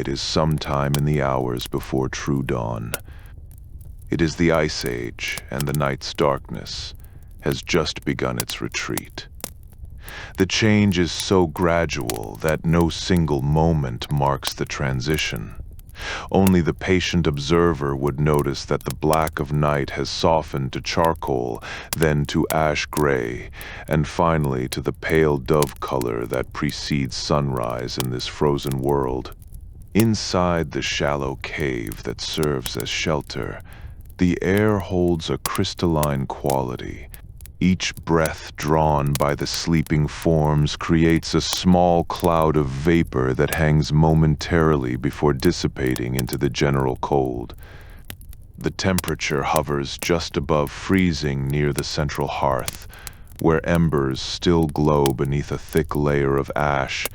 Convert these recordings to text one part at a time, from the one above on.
It is sometime in the hours before true dawn. It is the Ice Age, and the night's darkness has just begun its retreat. The change is so gradual that no single moment marks the transition. Only the patient observer would notice that the black of night has softened to charcoal, then to ash gray, and finally to the pale dove color that precedes sunrise in this frozen world. Inside the shallow cave that serves as shelter, the air holds a crystalline quality. Each breath drawn by the sleeping forms creates a small cloud of vapor that hangs momentarily before dissipating into the general cold. The temperature hovers just above freezing near the central hearth, where embers still glow beneath a thick layer of ash,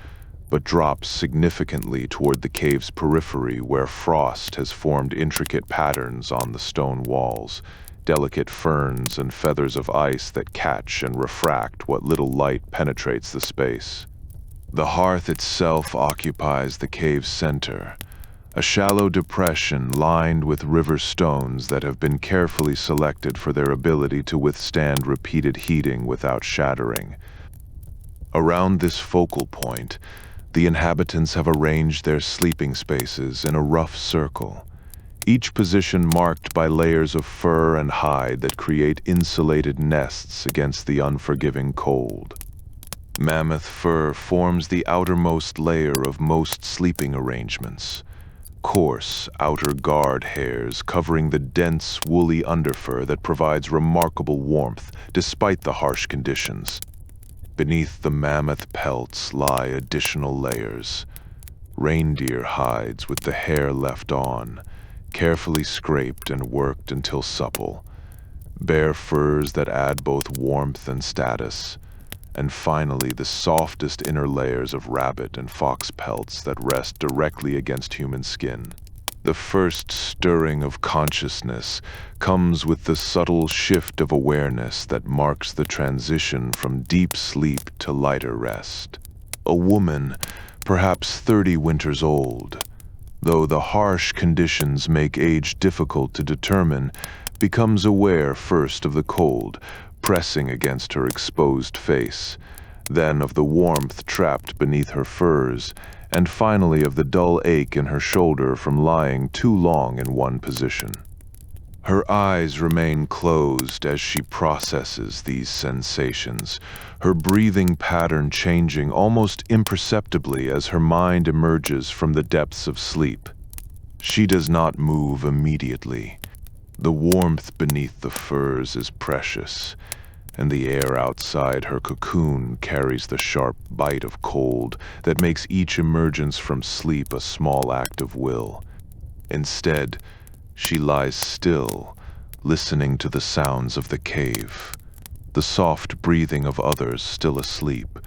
but drops significantly toward the cave's periphery where frost has formed intricate patterns on the stone walls, delicate ferns and feathers of ice that catch and refract what little light penetrates the space. The hearth itself occupies the cave's center, a shallow depression lined with river stones that have been carefully selected for their ability to withstand repeated heating without shattering. Around this focal point, the inhabitants have arranged their sleeping spaces in a rough circle, each position marked by layers of fur and hide that create insulated nests against the unforgiving cold. Mammoth fur forms the outermost layer of most sleeping arrangements, coarse outer guard hairs covering the dense, woolly underfur that provides remarkable warmth despite the harsh conditions. Beneath the mammoth pelts lie additional layers, reindeer hides with the hair left on, carefully scraped and worked until supple, bear furs that add both warmth and status, and finally the softest inner layers of rabbit and fox pelts that rest directly against human skin. The first stirring of consciousness comes with the subtle shift of awareness that marks the transition from deep sleep to lighter rest. A woman, perhaps 30 winters old, though the harsh conditions make age difficult to determine, becomes aware first of the cold pressing against her exposed face, then of the warmth trapped beneath her furs, and finally of the dull ache in her shoulder from lying too long in one position. Her eyes remain closed as she processes these sensations, her breathing pattern changing almost imperceptibly as her mind emerges from the depths of sleep. She does not move immediately. The warmth beneath the furs is precious, and the air outside her cocoon carries the sharp bite of cold that makes each emergence from sleep a small act of will. Instead, she lies still, listening to the sounds of the cave, the soft breathing of others still asleep,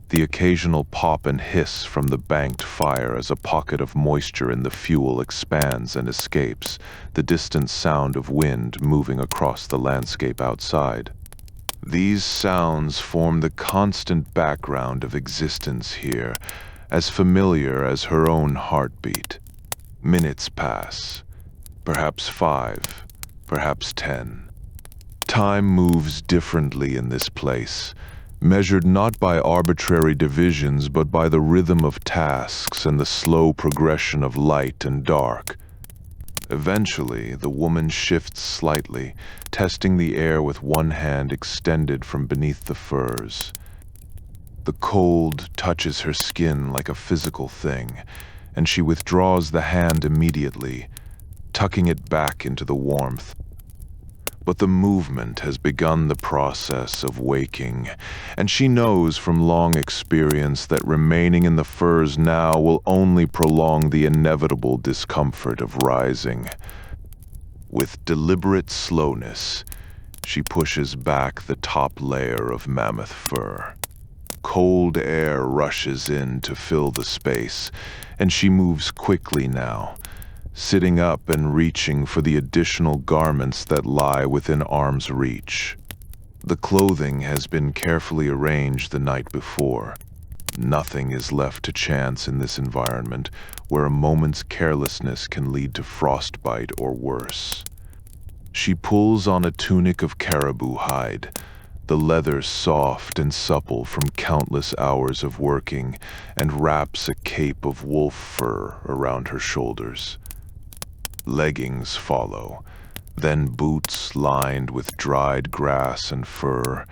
the occasional pop and hiss from the banked fire as a pocket of moisture in the fuel expands and escapes, the distant sound of wind moving across the landscape outside. These sounds form the constant background of existence here, as familiar as her own heartbeat. Minutes pass, perhaps 5, perhaps 10. Time moves differently in this place, measured not by arbitrary divisions but by the rhythm of tasks and the slow progression of light and dark. Eventually, the woman shifts slightly, testing the air with one hand extended from beneath the furs. The cold touches her skin like a physical thing, and she withdraws the hand immediately, tucking it back into the warmth. But the movement has begun the process of waking, and she knows from long experience that remaining in the furs now will only prolong the inevitable discomfort of rising. With deliberate slowness, she pushes back the top layer of mammoth fur. Cold air rushes in to fill the space, and she moves quickly now, sitting up and reaching for the additional garments that lie within arm's reach. The clothing has been carefully arranged the night before. Nothing is left to chance in this environment where a moment's carelessness can lead to frostbite or worse. She pulls on a tunic of caribou hide, the leather soft and supple from countless hours of working, and wraps a cape of wolf fur around her shoulders. Leggings follow, then boots lined with dried grass and fur,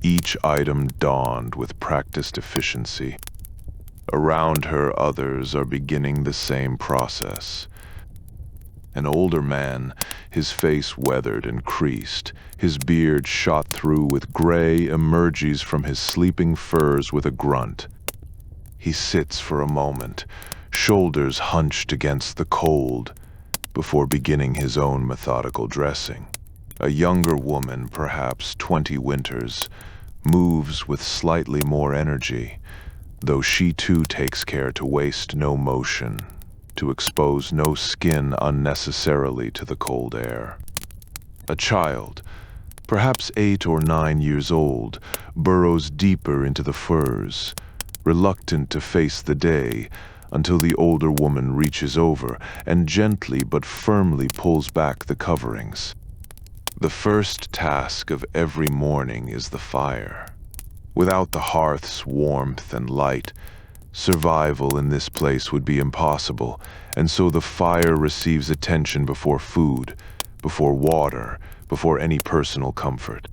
each item donned with practiced efficiency. Around her, others are beginning the same process. An older man, his face weathered and creased, his beard shot through with gray, emerges from his sleeping furs with a grunt. He sits for a moment, shoulders hunched against the cold, before beginning his own methodical dressing. A younger woman, perhaps 20 winters, moves with slightly more energy, though she too takes care to waste no motion, to expose no skin unnecessarily to the cold air. A child, perhaps 8 or 9 years old, burrows deeper into the furs, reluctant to face the day, until the older woman reaches over and gently but firmly pulls back the coverings. The first task of every morning is the fire. Without the hearth's warmth and light, survival in this place would be impossible, and so the fire receives attention before food, before water, before any personal comfort.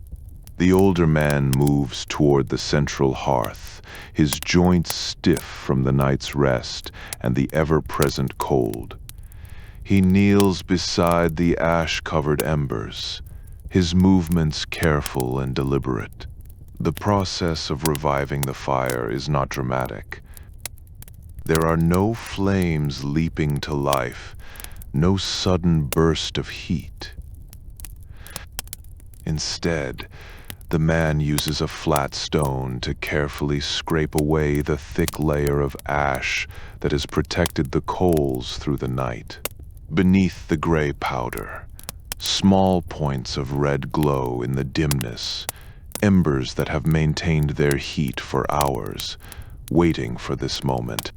The older man moves toward the central hearth, his joints stiff from the night's rest and the ever-present cold. He kneels beside the ash-covered embers, his movements careful and deliberate. The process of reviving the fire is not dramatic. There are no flames leaping to life, no sudden burst of heat. Instead, the man uses a flat stone to carefully scrape away the thick layer of ash that has protected the coals through the night. Beneath the gray powder, small points of red glow in the dimness, embers that have maintained their heat for hours, waiting for this moment.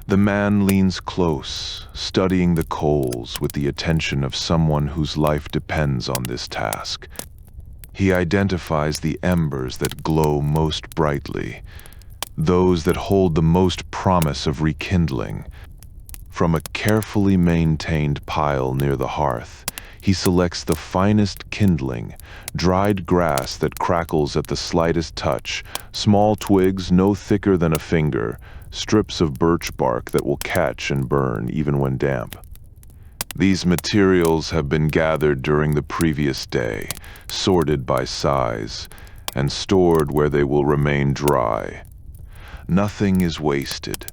The man leans close, studying the coals with the attention of someone whose life depends on this task. He identifies the embers that glow most brightly, those that hold the most promise of rekindling. From a carefully maintained pile near the hearth, he selects the finest kindling, dried grass that crackles at the slightest touch, small twigs no thicker than a finger, strips of birch bark that will catch and burn even when damp. These materials have been gathered during the previous day, sorted by size, and stored where they will remain dry. Nothing is wasted,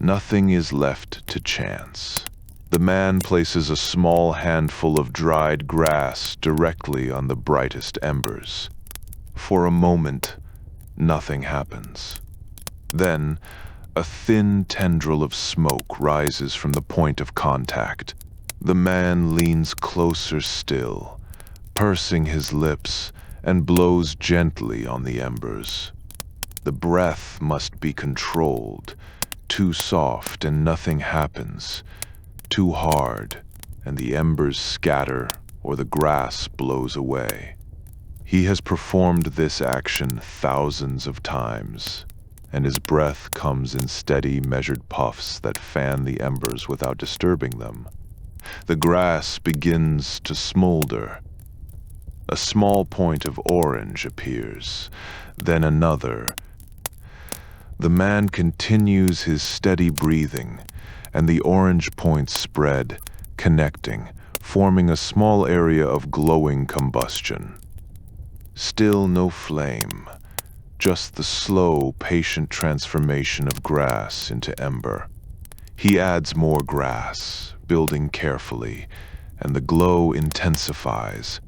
nothing is left to chance. The man places a small handful of dried grass directly on the brightest embers. For a moment, nothing happens. Then, a thin tendril of smoke rises from the point of contact. The man leans closer still, pursing his lips, and blows gently on the embers. The breath must be controlled. Too soft and nothing happens. Too hard, and the embers scatter or the grass blows away. He has performed this action thousands of times, and his breath comes in steady, measured puffs that fan the embers without disturbing them. The grass begins to smolder. A small point of orange appears, then another. The man continues his steady breathing, and the orange points spread, connecting, forming a small area of glowing combustion. Still no flame, just the slow, patient transformation of grass into ember. He adds more grass, building carefully, and the glow intensifies.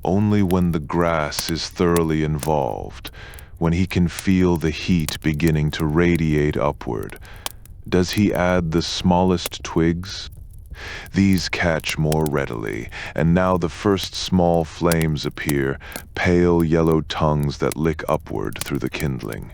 Only when the grass is thoroughly involved, when he can feel the heat beginning to radiate upward, does he add the smallest twigs? These catch more readily, and now the first small flames appear, pale yellow tongues that lick upward through the kindling.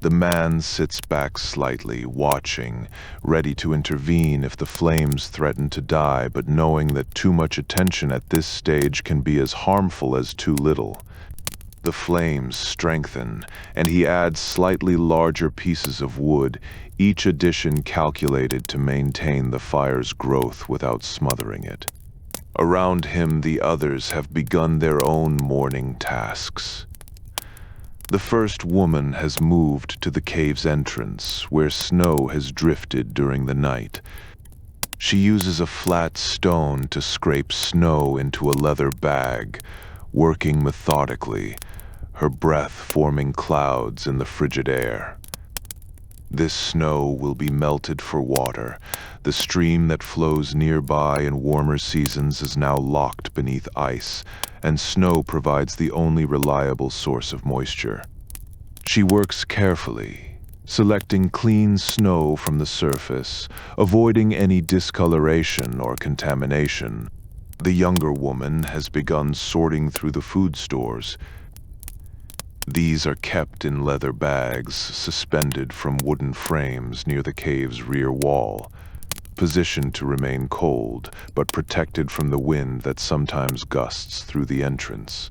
The man sits back slightly, watching, ready to intervene if the flames threaten to die, but knowing that too much attention at this stage can be as harmful as too little. The flames strengthen, and he adds slightly larger pieces of wood, each addition calculated to maintain the fire's growth without smothering it. Around him, the others have begun their own morning tasks. The first woman has moved to the cave's entrance, where snow has drifted during the night. She uses a flat stone to scrape snow into a leather bag, working methodically, her breath forming clouds in the frigid air. This snow will be melted for water. The stream that flows nearby in warmer seasons is now locked beneath ice, and snow provides the only reliable source of moisture. She works carefully, selecting clean snow from the surface, avoiding any discoloration or contamination. The younger woman has begun sorting through the food stores. These are kept in leather bags suspended from wooden frames near the cave's rear wall, positioned to remain cold, but protected from the wind that sometimes gusts through the entrance.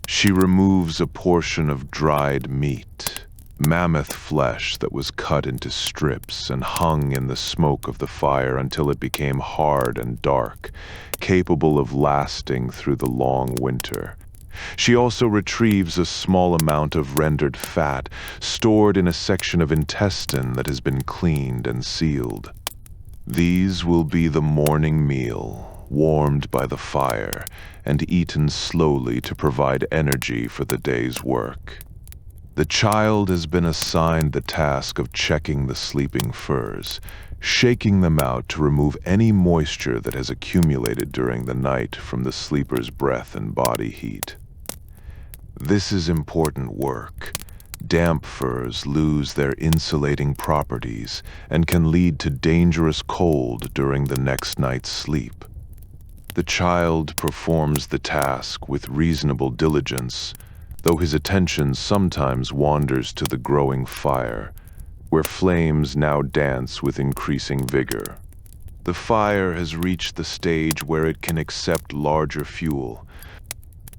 She removes a portion of dried meat, mammoth flesh that was cut into strips and hung in the smoke of the fire until it became hard and dark, capable of lasting through the long winter. She also retrieves a small amount of rendered fat, stored in a section of intestine that has been cleaned and sealed. These will be the morning meal, warmed by the fire, and eaten slowly to provide energy for the day's work. The child has been assigned the task of checking the sleeping furs, shaking them out to remove any moisture that has accumulated during the night from the sleeper's breath and body heat. This is important work. Damp furs lose their insulating properties and can lead to dangerous cold during the next night's sleep. The child performs the task with reasonable diligence, though his attention sometimes wanders to the growing fire, where flames now dance with increasing vigor. The fire has reached the stage where it can accept larger fuel.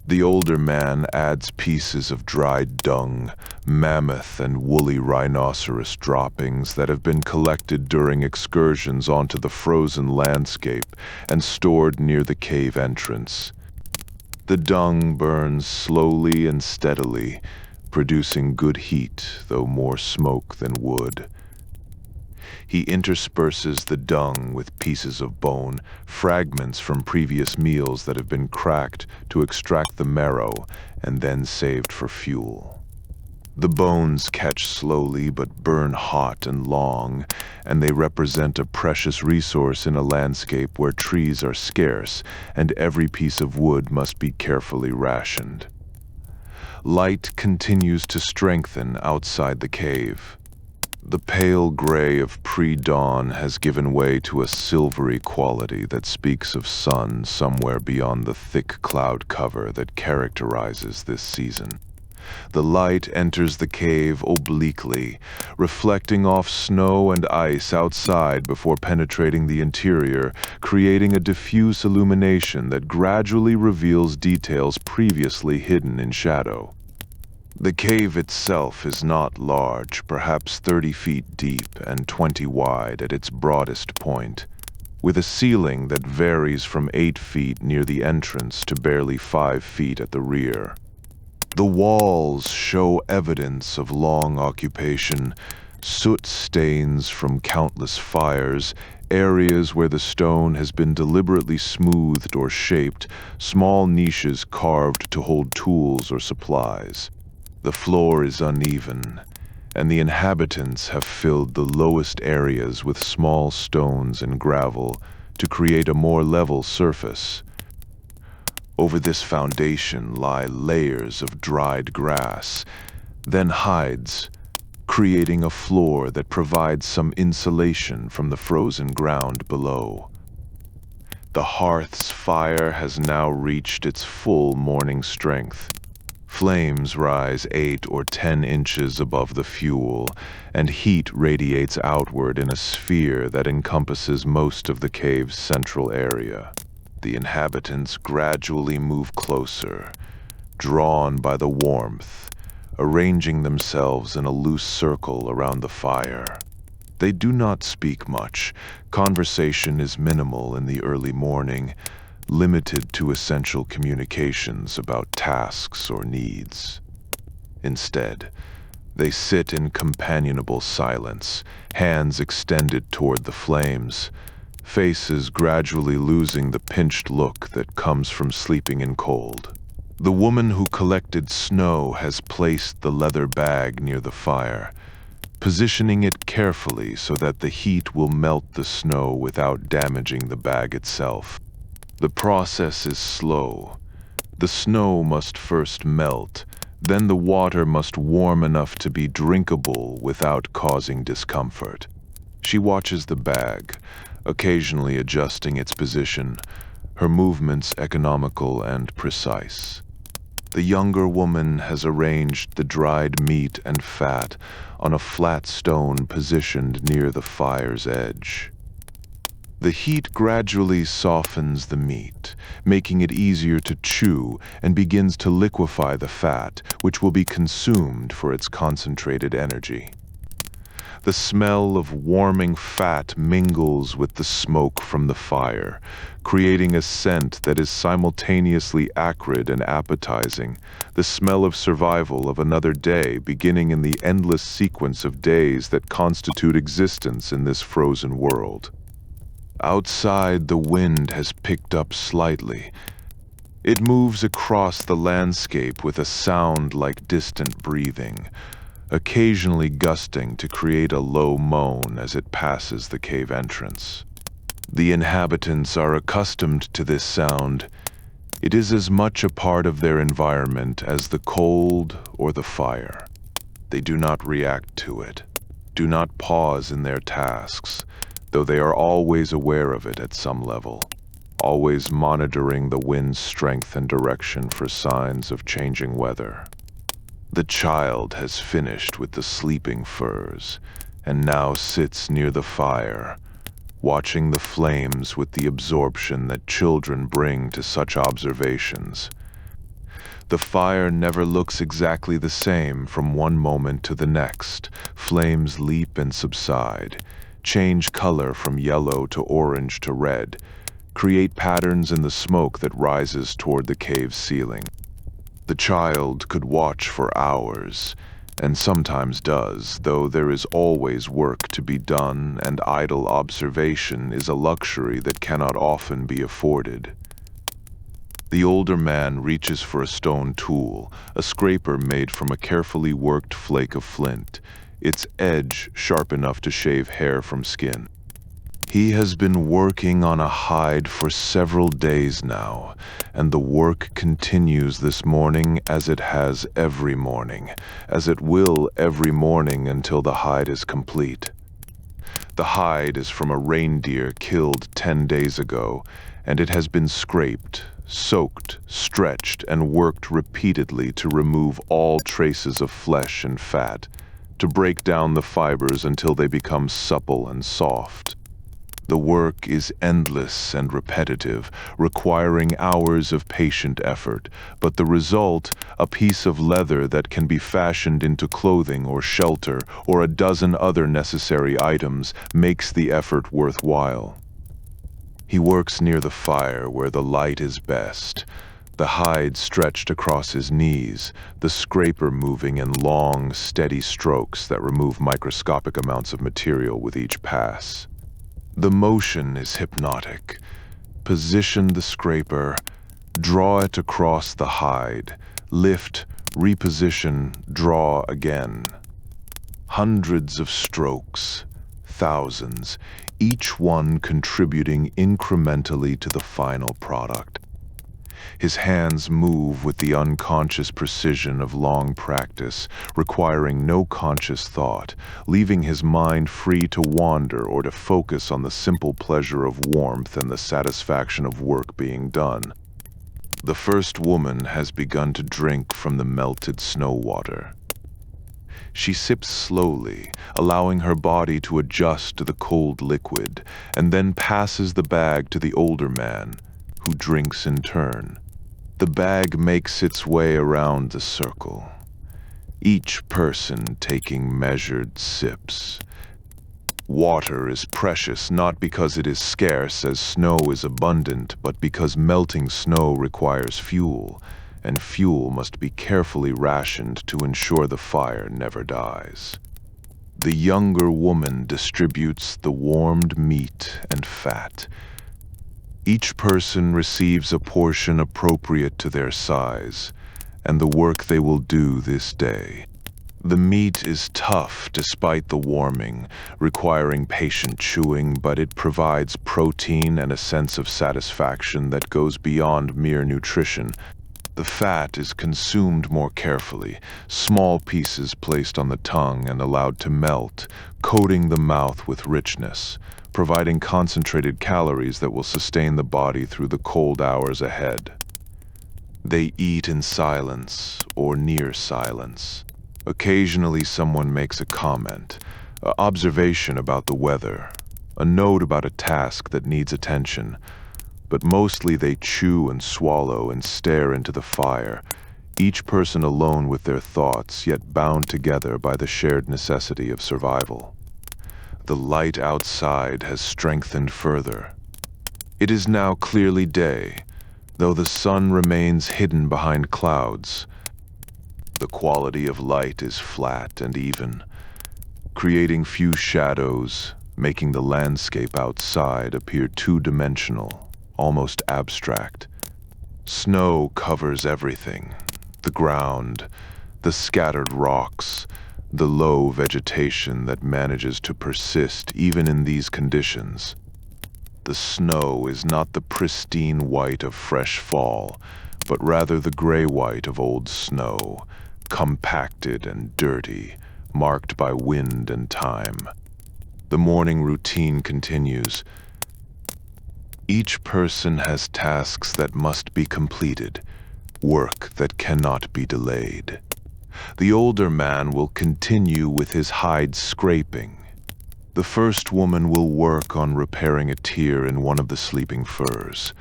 The older man adds pieces of dried dung, mammoth and woolly rhinoceros droppings that have been collected during excursions onto the frozen landscape and stored near the cave entrance. The dung burns slowly and steadily, producing good heat, though more smoke than wood. He intersperses the dung with pieces of bone, fragments from previous meals that have been cracked to extract the marrow and then saved for fuel. The bones catch slowly but burn hot and long, and they represent a precious resource in a landscape where trees are scarce and every piece of wood must be carefully rationed. Light continues to strengthen outside the cave. The pale gray of pre-dawn has given way to a silvery quality that speaks of sun somewhere beyond the thick cloud cover that characterizes this season. The light enters the cave obliquely, reflecting off snow and ice outside before penetrating the interior, creating a diffuse illumination that gradually reveals details previously hidden in shadow. The cave itself is not large, perhaps 30 feet deep and 20 wide at its broadest point, with a ceiling that varies from 8 feet near the entrance to barely 5 feet at the rear. The walls show evidence of long occupation, soot stains from countless fires, areas where the stone has been deliberately smoothed or shaped, small niches carved to hold tools or supplies. The floor is uneven, and the inhabitants have filled the lowest areas with small stones and gravel to create a more level surface. Over this foundation lie layers of dried grass, then hides, creating a floor that provides some insulation from the frozen ground below. The hearth's fire has now reached its full morning strength. Flames rise 8 or 10 inches above the fuel, and heat radiates outward in a sphere that encompasses most of the cave's central area. The inhabitants gradually move closer, drawn by the warmth, arranging themselves in a loose circle around the fire. They do not speak much. Conversation is minimal in the early morning, limited to essential communications about tasks or needs. Instead, they sit in companionable silence, hands extended toward the flames, faces gradually losing the pinched look that comes from sleeping in cold. The woman who collected snow has placed the leather bag near the fire, positioning it carefully so that the heat will melt the snow without damaging the bag itself. The process is slow. The snow must first melt, then the water must warm enough to be drinkable without causing discomfort. She watches the bag, occasionally adjusting its position, her movements economical and precise. The younger woman has arranged the dried meat and fat on a flat stone positioned near the fire's edge. The heat gradually softens the meat, making it easier to chew, and begins to liquefy the fat, which will be consumed for its concentrated energy. The smell of warming fat mingles with the smoke from the fire, creating a scent that is simultaneously acrid and appetizing, the smell of survival of another day beginning in the endless sequence of days that constitute existence in this frozen world. Outside, the wind has picked up slightly. It moves across the landscape with a sound like distant breathing, occasionally gusting to create a low moan as it passes the cave entrance. The inhabitants are accustomed to this sound. It is as much a part of their environment as the cold or the fire. They do not react to it, do not pause in their tasks, though they are always aware of it at some level, always monitoring the wind's strength and direction for signs of changing weather. The child has finished with the sleeping furs, and now sits near the fire, watching the flames with the absorption that children bring to such observations. The fire never looks exactly the same from one moment to the next. Flames leap and subside, change color from yellow to orange to red, create patterns in the smoke that rises toward the cave's ceiling. The child could watch for hours, and sometimes does, though there is always work to be done, and idle observation is a luxury that cannot often be afforded. The older man reaches for a stone tool, a scraper made from a carefully worked flake of flint, its edge sharp enough to shave hair from skin. He has been working on a hide for several days now, and the work continues this morning as it has every morning, as it will every morning until the hide is complete. The hide is from a reindeer killed 10 days ago, and it has been scraped, soaked, stretched, and worked repeatedly to remove all traces of flesh and fat, to break down the fibers until they become supple and soft. The work is endless and repetitive, requiring hours of patient effort, but the result, a piece of leather that can be fashioned into clothing or shelter or a dozen other necessary items, makes the effort worthwhile. He works near the fire where the light is best, the hide stretched across his knees, the scraper moving in long, steady strokes that remove microscopic amounts of material with each pass. The motion is hypnotic. Position the scraper, draw it across the hide, lift, reposition, draw again. Hundreds of strokes, thousands, each one contributing incrementally to the final product. His hands move with the unconscious precision of long practice, requiring no conscious thought, leaving his mind free to wander or to focus on the simple pleasure of warmth and the satisfaction of work being done. The first woman has begun to drink from the melted snow water. She sips slowly, allowing her body to adjust to the cold liquid, and then passes the bag to the older man, who drinks in turn. The bag makes its way around the circle, each person taking measured sips. Water is precious not because it is scarce as snow is abundant, but because melting snow requires fuel, and fuel must be carefully rationed to ensure the fire never dies. The younger woman distributes the warmed meat and fat. Each person receives a portion appropriate to their size and the work they will do this day. The meat is tough despite the warming, requiring patient chewing, but it provides protein and a sense of satisfaction that goes beyond mere nutrition. The fat is consumed more carefully, small pieces placed on the tongue and allowed to melt, coating the mouth with richness, providing concentrated calories that will sustain the body through the cold hours ahead. They eat in silence or near silence. Occasionally someone makes a comment, an observation about the weather, a note about a task that needs attention, but mostly they chew and swallow and stare into the fire, each person alone with their thoughts, yet bound together by the shared necessity of survival. The light outside has strengthened further. It is now clearly day, though the sun remains hidden behind clouds. The quality of light is flat and even, creating few shadows, making the landscape outside appear two-dimensional, almost abstract. Snow covers everything: the ground, the scattered rocks, the low vegetation that manages to persist even in these conditions. The snow is not the pristine white of fresh fall, but rather the gray-white of old snow, compacted and dirty, marked by wind and time. The morning routine continues. Each person has tasks that must be completed, work that cannot be delayed. The older man will continue with his hide scraping. The first woman will work on repairing a tear in one of the sleeping furs,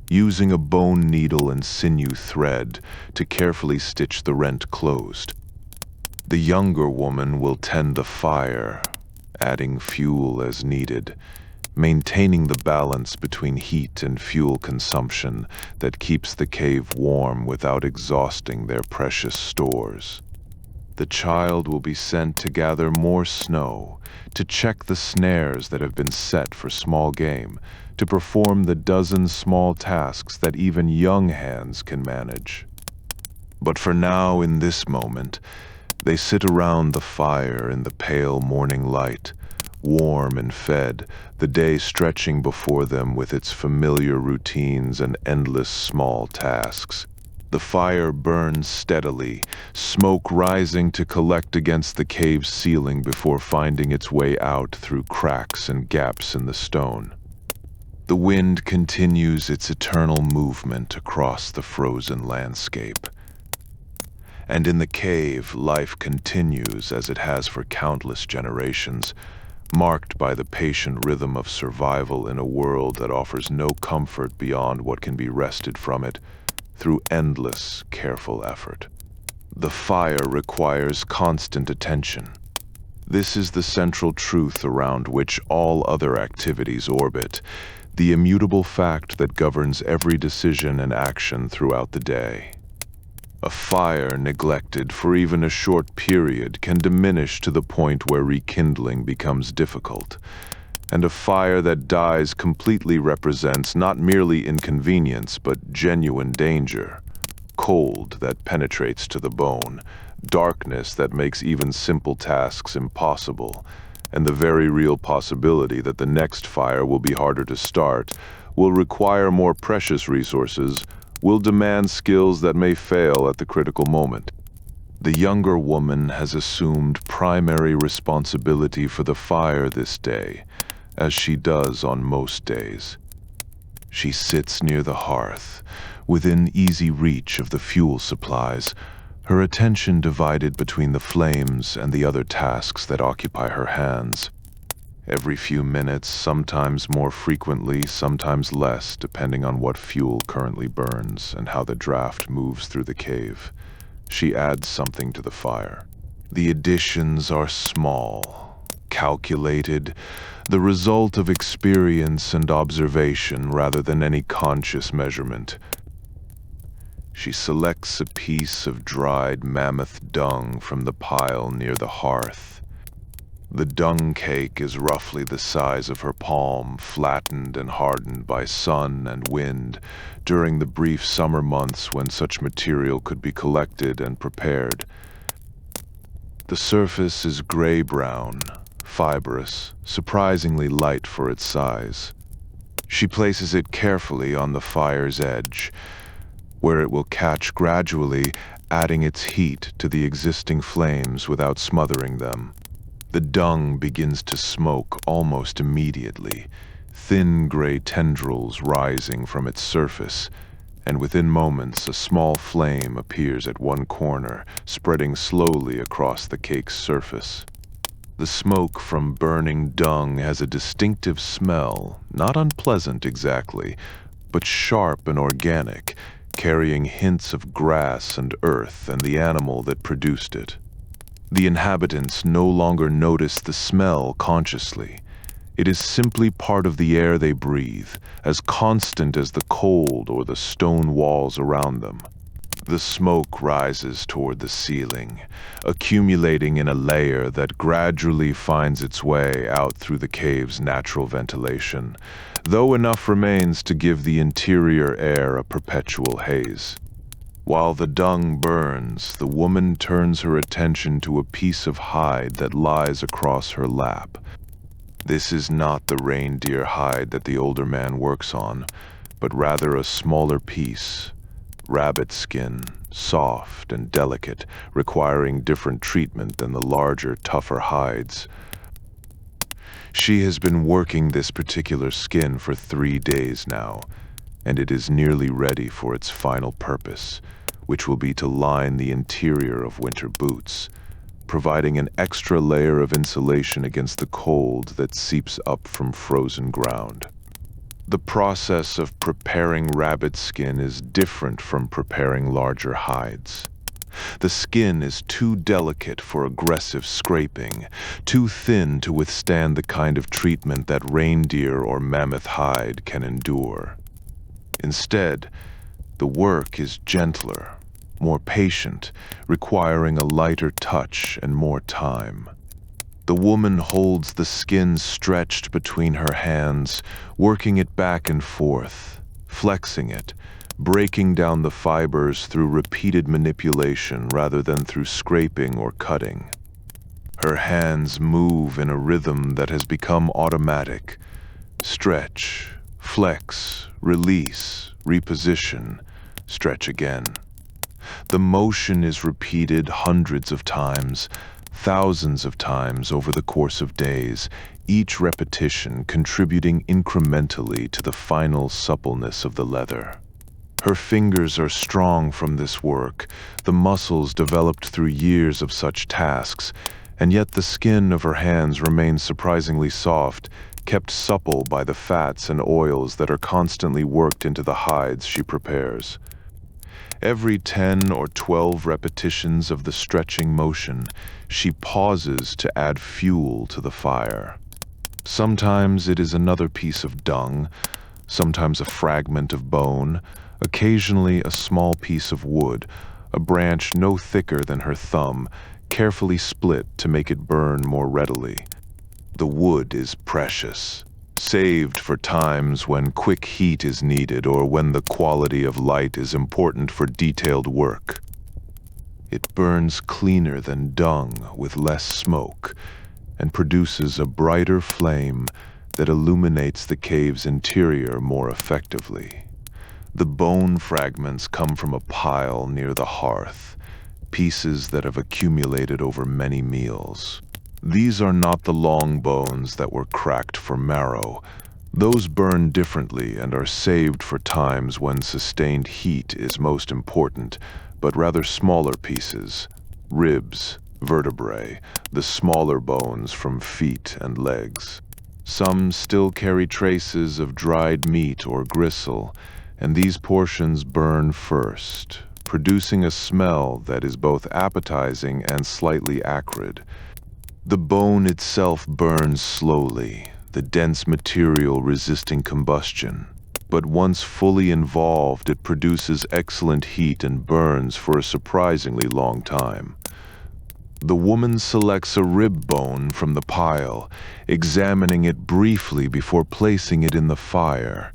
using a bone needle and sinew thread to carefully stitch the rent closed. The younger woman will tend the fire, adding fuel as needed, maintaining the balance between heat and fuel consumption that keeps the cave warm without exhausting their precious stores. The child will be sent to gather more snow, to check the snares that have been set for small game, to perform the dozen small tasks that even young hands can manage. But for now, in this moment, they sit around the fire in the pale morning light, warm and fed, the day stretching before them with its familiar routines and endless small tasks. The fire burns steadily, smoke rising to collect against the cave's ceiling before finding its way out through cracks and gaps in the stone. The wind continues its eternal movement across the frozen landscape. And in the cave, life continues as it has for countless generations, marked by the patient rhythm of survival in a world that offers no comfort beyond what can be wrested from it through endless, careful effort. The fire requires constant attention. This is the central truth around which all other activities orbit, the immutable fact that governs every decision and action throughout the day. A fire neglected for even a short period can diminish to the point where rekindling becomes difficult, and a fire that dies completely represents not merely inconvenience but genuine danger. Cold that penetrates to the bone, darkness that makes even simple tasks impossible, and the very real possibility that the next fire will be harder to start, will require more precious resources, will demand skills that may fail at the critical moment. The younger woman has assumed primary responsibility for the fire this day, as she does on most days. She sits near the hearth, within easy reach of the fuel supplies, her attention divided between the flames and the other tasks that occupy her hands. Every few minutes, sometimes more frequently, sometimes less, depending on what fuel currently burns and how the draft moves through the cave, she adds something to the fire. The additions are small, calculated, the result of experience and observation rather than any conscious measurement. She selects a piece of dried mammoth dung from the pile near the hearth. The dung cake is roughly the size of her palm, flattened and hardened by sun and wind during the brief summer months when such material could be collected and prepared. The surface is gray-brown, fibrous, surprisingly light for its size. She places it carefully on the fire's edge, where it will catch gradually, adding its heat to the existing flames without smothering them. The dung begins to smoke almost immediately, thin gray tendrils rising from its surface, and within moments a small flame appears at one corner, spreading slowly across the cake's surface. The smoke from burning dung has a distinctive smell, not unpleasant exactly, but sharp and organic, carrying hints of grass and earth and the animal that produced it. The inhabitants no longer notice the smell consciously. It is simply part of the air they breathe, as constant as the cold or the stone walls around them. The smoke rises toward the ceiling, accumulating in a layer that gradually finds its way out through the cave's natural ventilation, though enough remains to give the interior air a perpetual haze. While the dung burns, the woman turns her attention to a piece of hide that lies across her lap. This is not the reindeer hide that the older man works on, but rather a smaller piece, rabbit skin, soft and delicate, requiring different treatment than the larger, tougher hides. She has been working this particular skin for 3 days now, and it is nearly ready for its final purpose, which will be to line the interior of winter boots, providing an extra layer of insulation against the cold that seeps up from frozen ground. The process of preparing rabbit skin is different from preparing larger hides. The skin is too delicate for aggressive scraping, too thin to withstand the kind of treatment that reindeer or mammoth hide can endure. Instead, the work is gentler, more patient, requiring a lighter touch and more time. The woman holds the skin stretched between her hands, working it back and forth, flexing it, breaking down the fibers through repeated manipulation rather than through scraping or cutting. Her hands move in a rhythm that has become automatic. Stretch, flex, release, reposition, stretch again. The motion is repeated hundreds of times, thousands of times over the course of days, each repetition contributing incrementally to the final suppleness of the leather. Her fingers are strong from this work, the muscles developed through years of such tasks, and yet the skin of her hands remains surprisingly soft, kept supple by the fats and oils that are constantly worked into the hides she prepares. Every 10 or 12 repetitions of the stretching motion, she pauses to add fuel to the fire. Sometimes it is another piece of dung, sometimes a fragment of bone, occasionally a small piece of wood, a branch no thicker than her thumb, carefully split to make it burn more readily. The wood is precious, saved for times when quick heat is needed or when the quality of light is important for detailed work. It burns cleaner than dung with less smoke and produces a brighter flame that illuminates the cave's interior more effectively. The bone fragments come from a pile near the hearth, pieces that have accumulated over many meals. These are not the long bones that were cracked for marrow, Those burn differently and are saved for times when sustained heat is most important, but rather smaller pieces, ribs, vertebrae, the smaller bones from feet and legs. Some still carry traces of dried meat or gristle, and these portions burn first, producing a smell that is both appetizing and slightly acrid. The bone itself burns slowly, the dense material resisting combustion. But once fully involved, it produces excellent heat and burns for a surprisingly long time. The woman selects a rib bone from the pile, examining it briefly before placing it in the fire.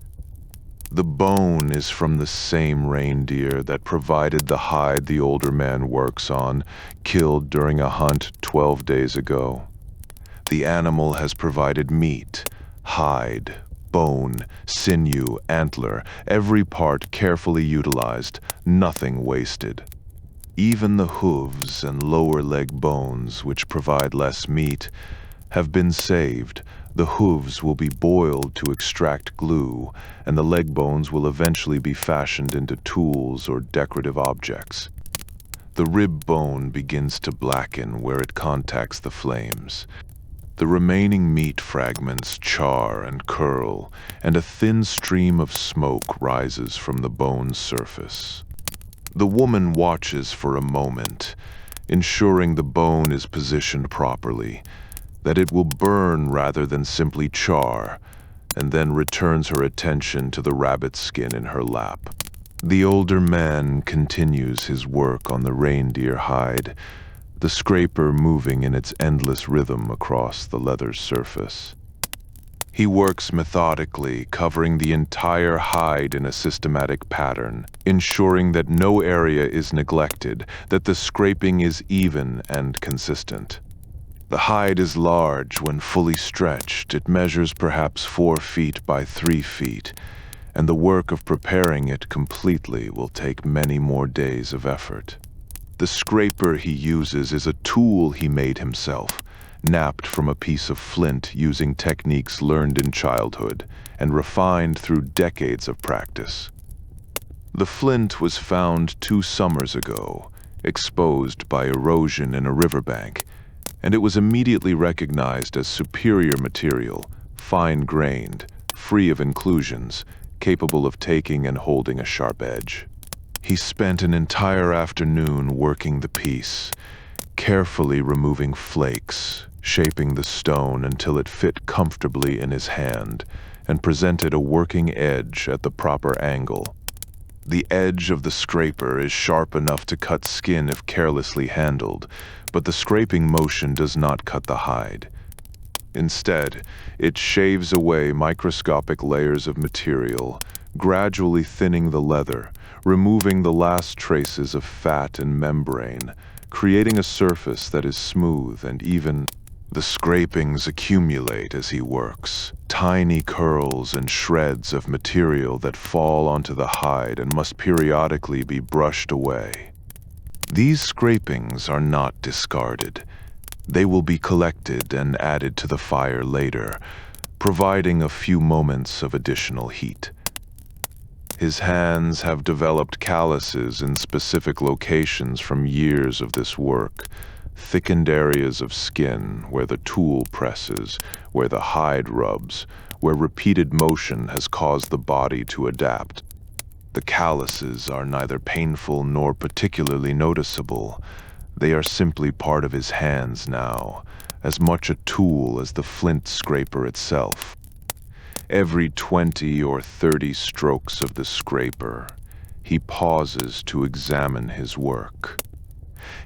The bone is from the same reindeer that provided the hide the older man works on, killed during a hunt 12 days ago. The animal has provided meat, hide, bone, sinew, antler, every part carefully utilized, nothing wasted. Even the hooves and lower leg bones, which provide less meat, have been saved. The hooves will be boiled to extract glue, and the leg bones will eventually be fashioned into tools or decorative objects. The rib bone begins to blacken where it contacts the flames. The remaining meat fragments char and curl, and a thin stream of smoke rises from the bone's surface. The woman watches for a moment, ensuring the bone is positioned properly, that it will burn rather than simply char, and then returns her attention to the rabbit skin in her lap. The older man continues his work on the reindeer hide, the scraper moving in its endless rhythm across the leather's surface. He works methodically, covering the entire hide in a systematic pattern, ensuring that no area is neglected, that the scraping is even and consistent. The hide is large when fully stretched. It measures perhaps 4 feet by 3 feet, and the work of preparing it completely will take many more days of effort. The scraper he uses is a tool he made himself, napped from a piece of flint using techniques learned in childhood and refined through decades of practice. The flint was found 2 summers ago, exposed by erosion in a riverbank, and it was immediately recognized as superior material, fine-grained, free of inclusions, capable of taking and holding a sharp edge. He spent an entire afternoon working the piece, carefully removing flakes, shaping the stone until it fit comfortably in his hand, and presented a working edge at the proper angle. The edge of the scraper is sharp enough to cut skin if carelessly handled, but the scraping motion does not cut the hide. Instead, it shaves away microscopic layers of material, gradually thinning the leather, removing the last traces of fat and membrane, creating a surface that is smooth and even. The scrapings accumulate as he works, tiny curls and shreds of material that fall onto the hide and must periodically be brushed away. These scrapings are not discarded. They will be collected and added to the fire later, providing a few moments of additional heat. His hands have developed calluses in specific locations from years of this work, thickened areas of skin where the tool presses, where the hide rubs, where repeated motion has caused the body to adapt. The calluses are neither painful nor particularly noticeable. They are simply part of his hands now, as much a tool as the flint scraper itself. Every 20 or 30 strokes of the scraper, he pauses to examine his work.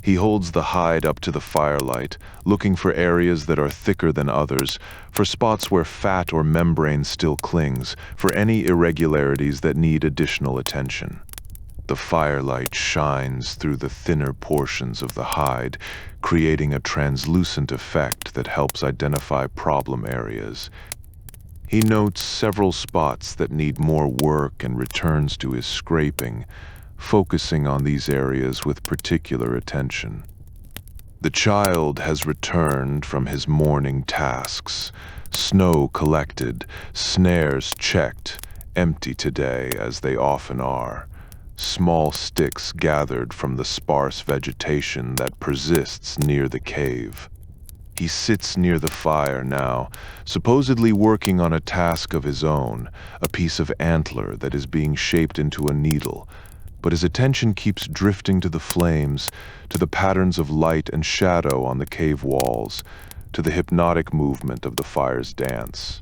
He holds the hide up to the firelight, looking for areas that are thicker than others, for spots where fat or membrane still clings, for any irregularities that need additional attention. The firelight shines through the thinner portions of the hide, creating a translucent effect that helps identify problem areas. He notes several spots that need more work and returns to his scraping, focusing on these areas with particular attention. The child has returned from his morning tasks, Snow collected, snares checked, empty today as they often are. Small sticks gathered from the sparse vegetation that persists near the cave. He sits near the fire now, supposedly working on a task of his own, a piece of antler that is being shaped into a needle, but his attention keeps drifting to the flames, to the patterns of light and shadow on the cave walls, to the hypnotic movement of the fire's dance.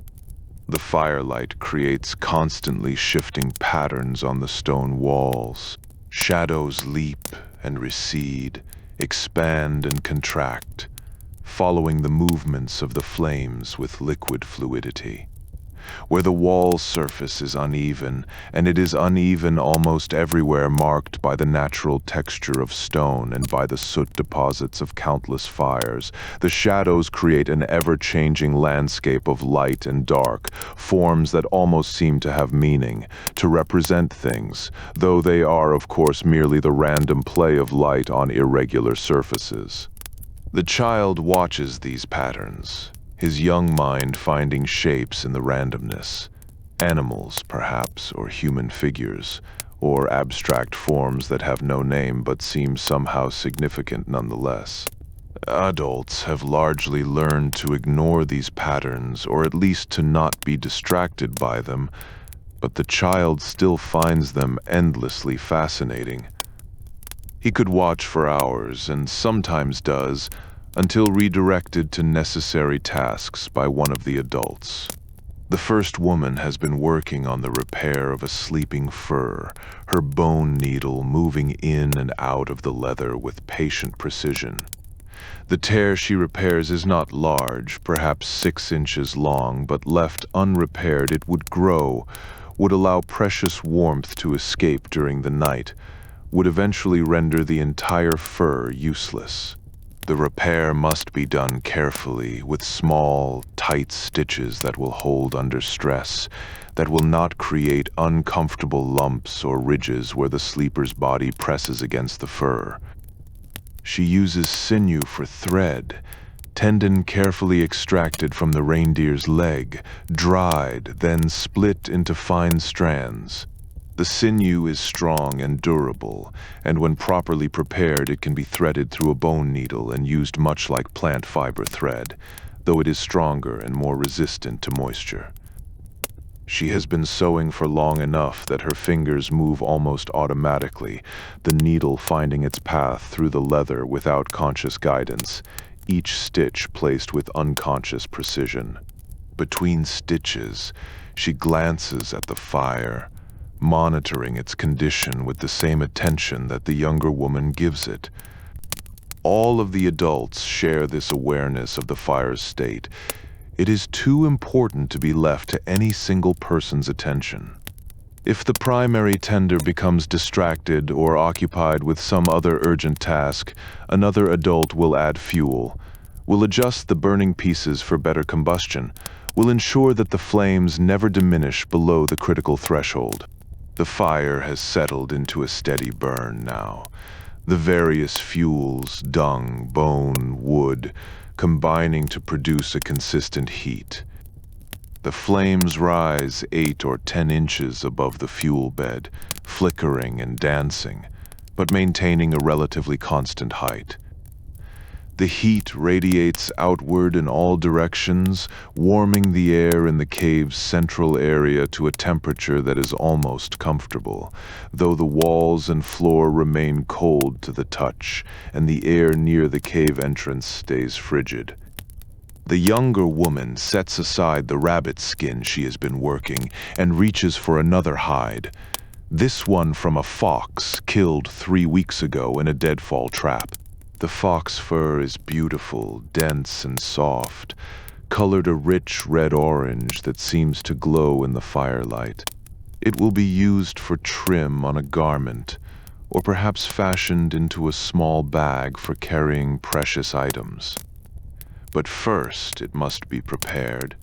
The firelight creates constantly shifting patterns on the stone walls. Shadows leap and recede, expand and contract, following the movements of the flames with liquid fluidity. Where the wall surface is uneven, and it is uneven almost everywhere, marked by the natural texture of stone and by the soot deposits of countless fires, the shadows create an ever-changing landscape of light and dark, forms that almost seem to have meaning, to represent things, though they are, of course, merely the random play of light on irregular surfaces. The child watches these patterns, his young mind finding shapes in the randomness. Animals, perhaps, or human figures, or abstract forms that have no name but seem somehow significant nonetheless. Adults have largely learned to ignore these patterns, or at least to not be distracted by them, but the child still finds them endlessly fascinating. He could watch for hours, and sometimes does, until redirected to necessary tasks by one of the adults. The first woman has been working on the repair of a sleeping fur, her bone needle moving in and out of the leather with patient precision. The tear she repairs is not large, perhaps 6 inches long, but left unrepaired it would grow, would allow precious warmth to escape during the night, would eventually render the entire fur useless. The repair must be done carefully, with small, tight stitches that will hold under stress, that will not create uncomfortable lumps or ridges where the sleeper's body presses against the fur. She uses sinew for thread, tendon carefully extracted from the reindeer's leg, dried, then split into fine strands. The sinew is strong and durable, and when properly prepared it can be threaded through a bone needle and used much like plant fiber thread, though it is stronger and more resistant to moisture. She has been sewing for long enough that her fingers move almost automatically, the needle finding its path through the leather without conscious guidance, each stitch placed with unconscious precision. Between stitches, she glances at the fire, monitoring its condition with the same attention that the younger woman gives it. All of the adults share this awareness of the fire's state. It is too important to be left to any single person's attention. If the primary tender becomes distracted or occupied with some other urgent task, another adult will add fuel, will adjust the burning pieces for better combustion, will ensure that the flames never diminish below the critical threshold. The fire has settled into a steady burn now. The various fuels, dung, bone, wood, combining to produce a consistent heat. The flames rise 8 or 10 inches above the fuel bed, flickering and dancing, but maintaining a relatively constant height. The heat radiates outward in all directions, warming the air in the cave's central area to a temperature that is almost comfortable, though the walls and floor remain cold to the touch, and the air near the cave entrance stays frigid. The younger woman sets aside the rabbit skin she has been working and reaches for another hide, this one from a fox killed 3 weeks ago in a deadfall trap. The fox fur is beautiful, dense and soft, colored a rich red-orange that seems to glow in the firelight. It will be used for trim on a garment, or perhaps fashioned into a small bag for carrying precious items. But first it must be prepared,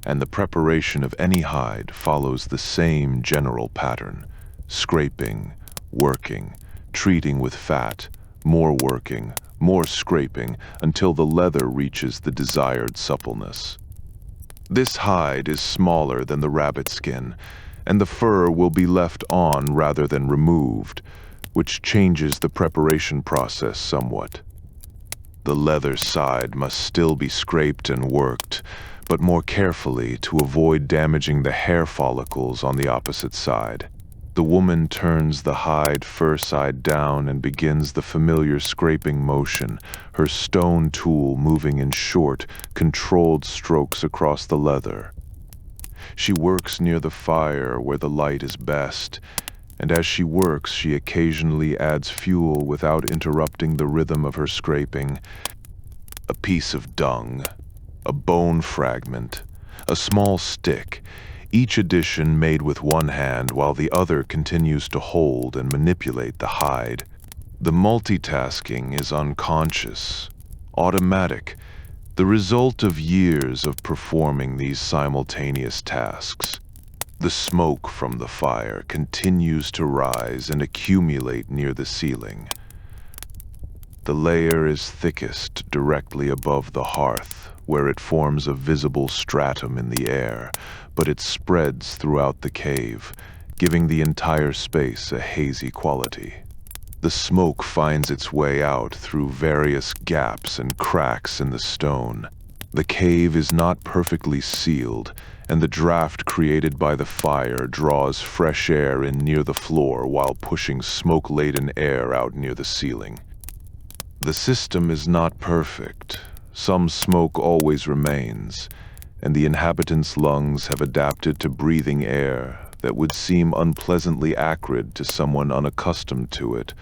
and the preparation of any hide follows the same general pattern: scraping, working, treating with fat, more working, more scraping, until the leather reaches the desired suppleness. This hide is smaller than the rabbit skin, and the fur will be left on rather than removed, which changes the preparation process somewhat. The leather side must still be scraped and worked, but more carefully to avoid damaging the hair follicles on the opposite side. The woman turns the hide fur side down and begins the familiar scraping motion, her stone tool moving in short, controlled strokes across the leather. She works near the fire where the light is best, and as she works, she occasionally adds fuel without interrupting the rhythm of her scraping. A piece of dung, a bone fragment, a small stick, each addition made with one hand while the other continues to hold and manipulate the hide. The multitasking is unconscious, automatic, the result of years of performing these simultaneous tasks. The smoke from the fire continues to rise and accumulate near the ceiling. The layer is thickest directly above the hearth, where it forms a visible stratum in the air, but it spreads throughout the cave, giving the entire space a hazy quality. The smoke finds its way out through various gaps and cracks in the stone. The cave is not perfectly sealed, and the draft created by the fire draws fresh air in near the floor while pushing smoke-laden air out near the ceiling. The system is not perfect. Some smoke always remains, and the inhabitants' lungs have adapted to breathing air that would seem unpleasantly acrid to someone unaccustomed to it,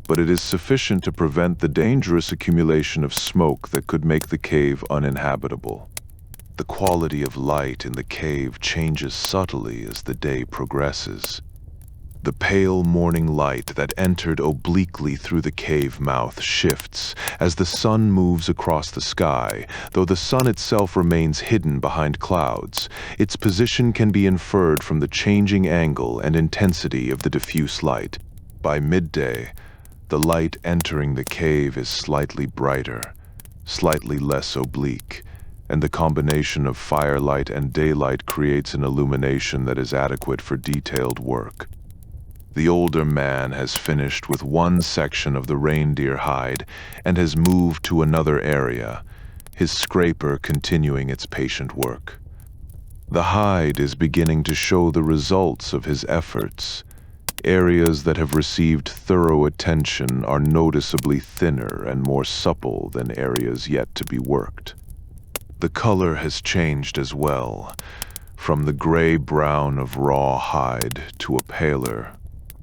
but it is sufficient to prevent the dangerous accumulation of smoke that could make the cave uninhabitable. The quality of light in the cave changes subtly as the day progresses. The pale morning light that entered obliquely through the cave mouth shifts as the sun moves across the sky. Though the sun itself remains hidden behind clouds, its position can be inferred from the changing angle and intensity of the diffuse light. By midday, the light entering the cave is slightly brighter, slightly less oblique, and the combination of firelight and daylight creates an illumination that is adequate for detailed work. The older man has finished with one section of the reindeer hide and has moved to another area, his scraper continuing its patient work. The hide is beginning to show the results of his efforts. Areas that have received thorough attention are noticeably thinner and more supple than areas yet to be worked. The color has changed as well, from the gray-brown of raw hide to a paler,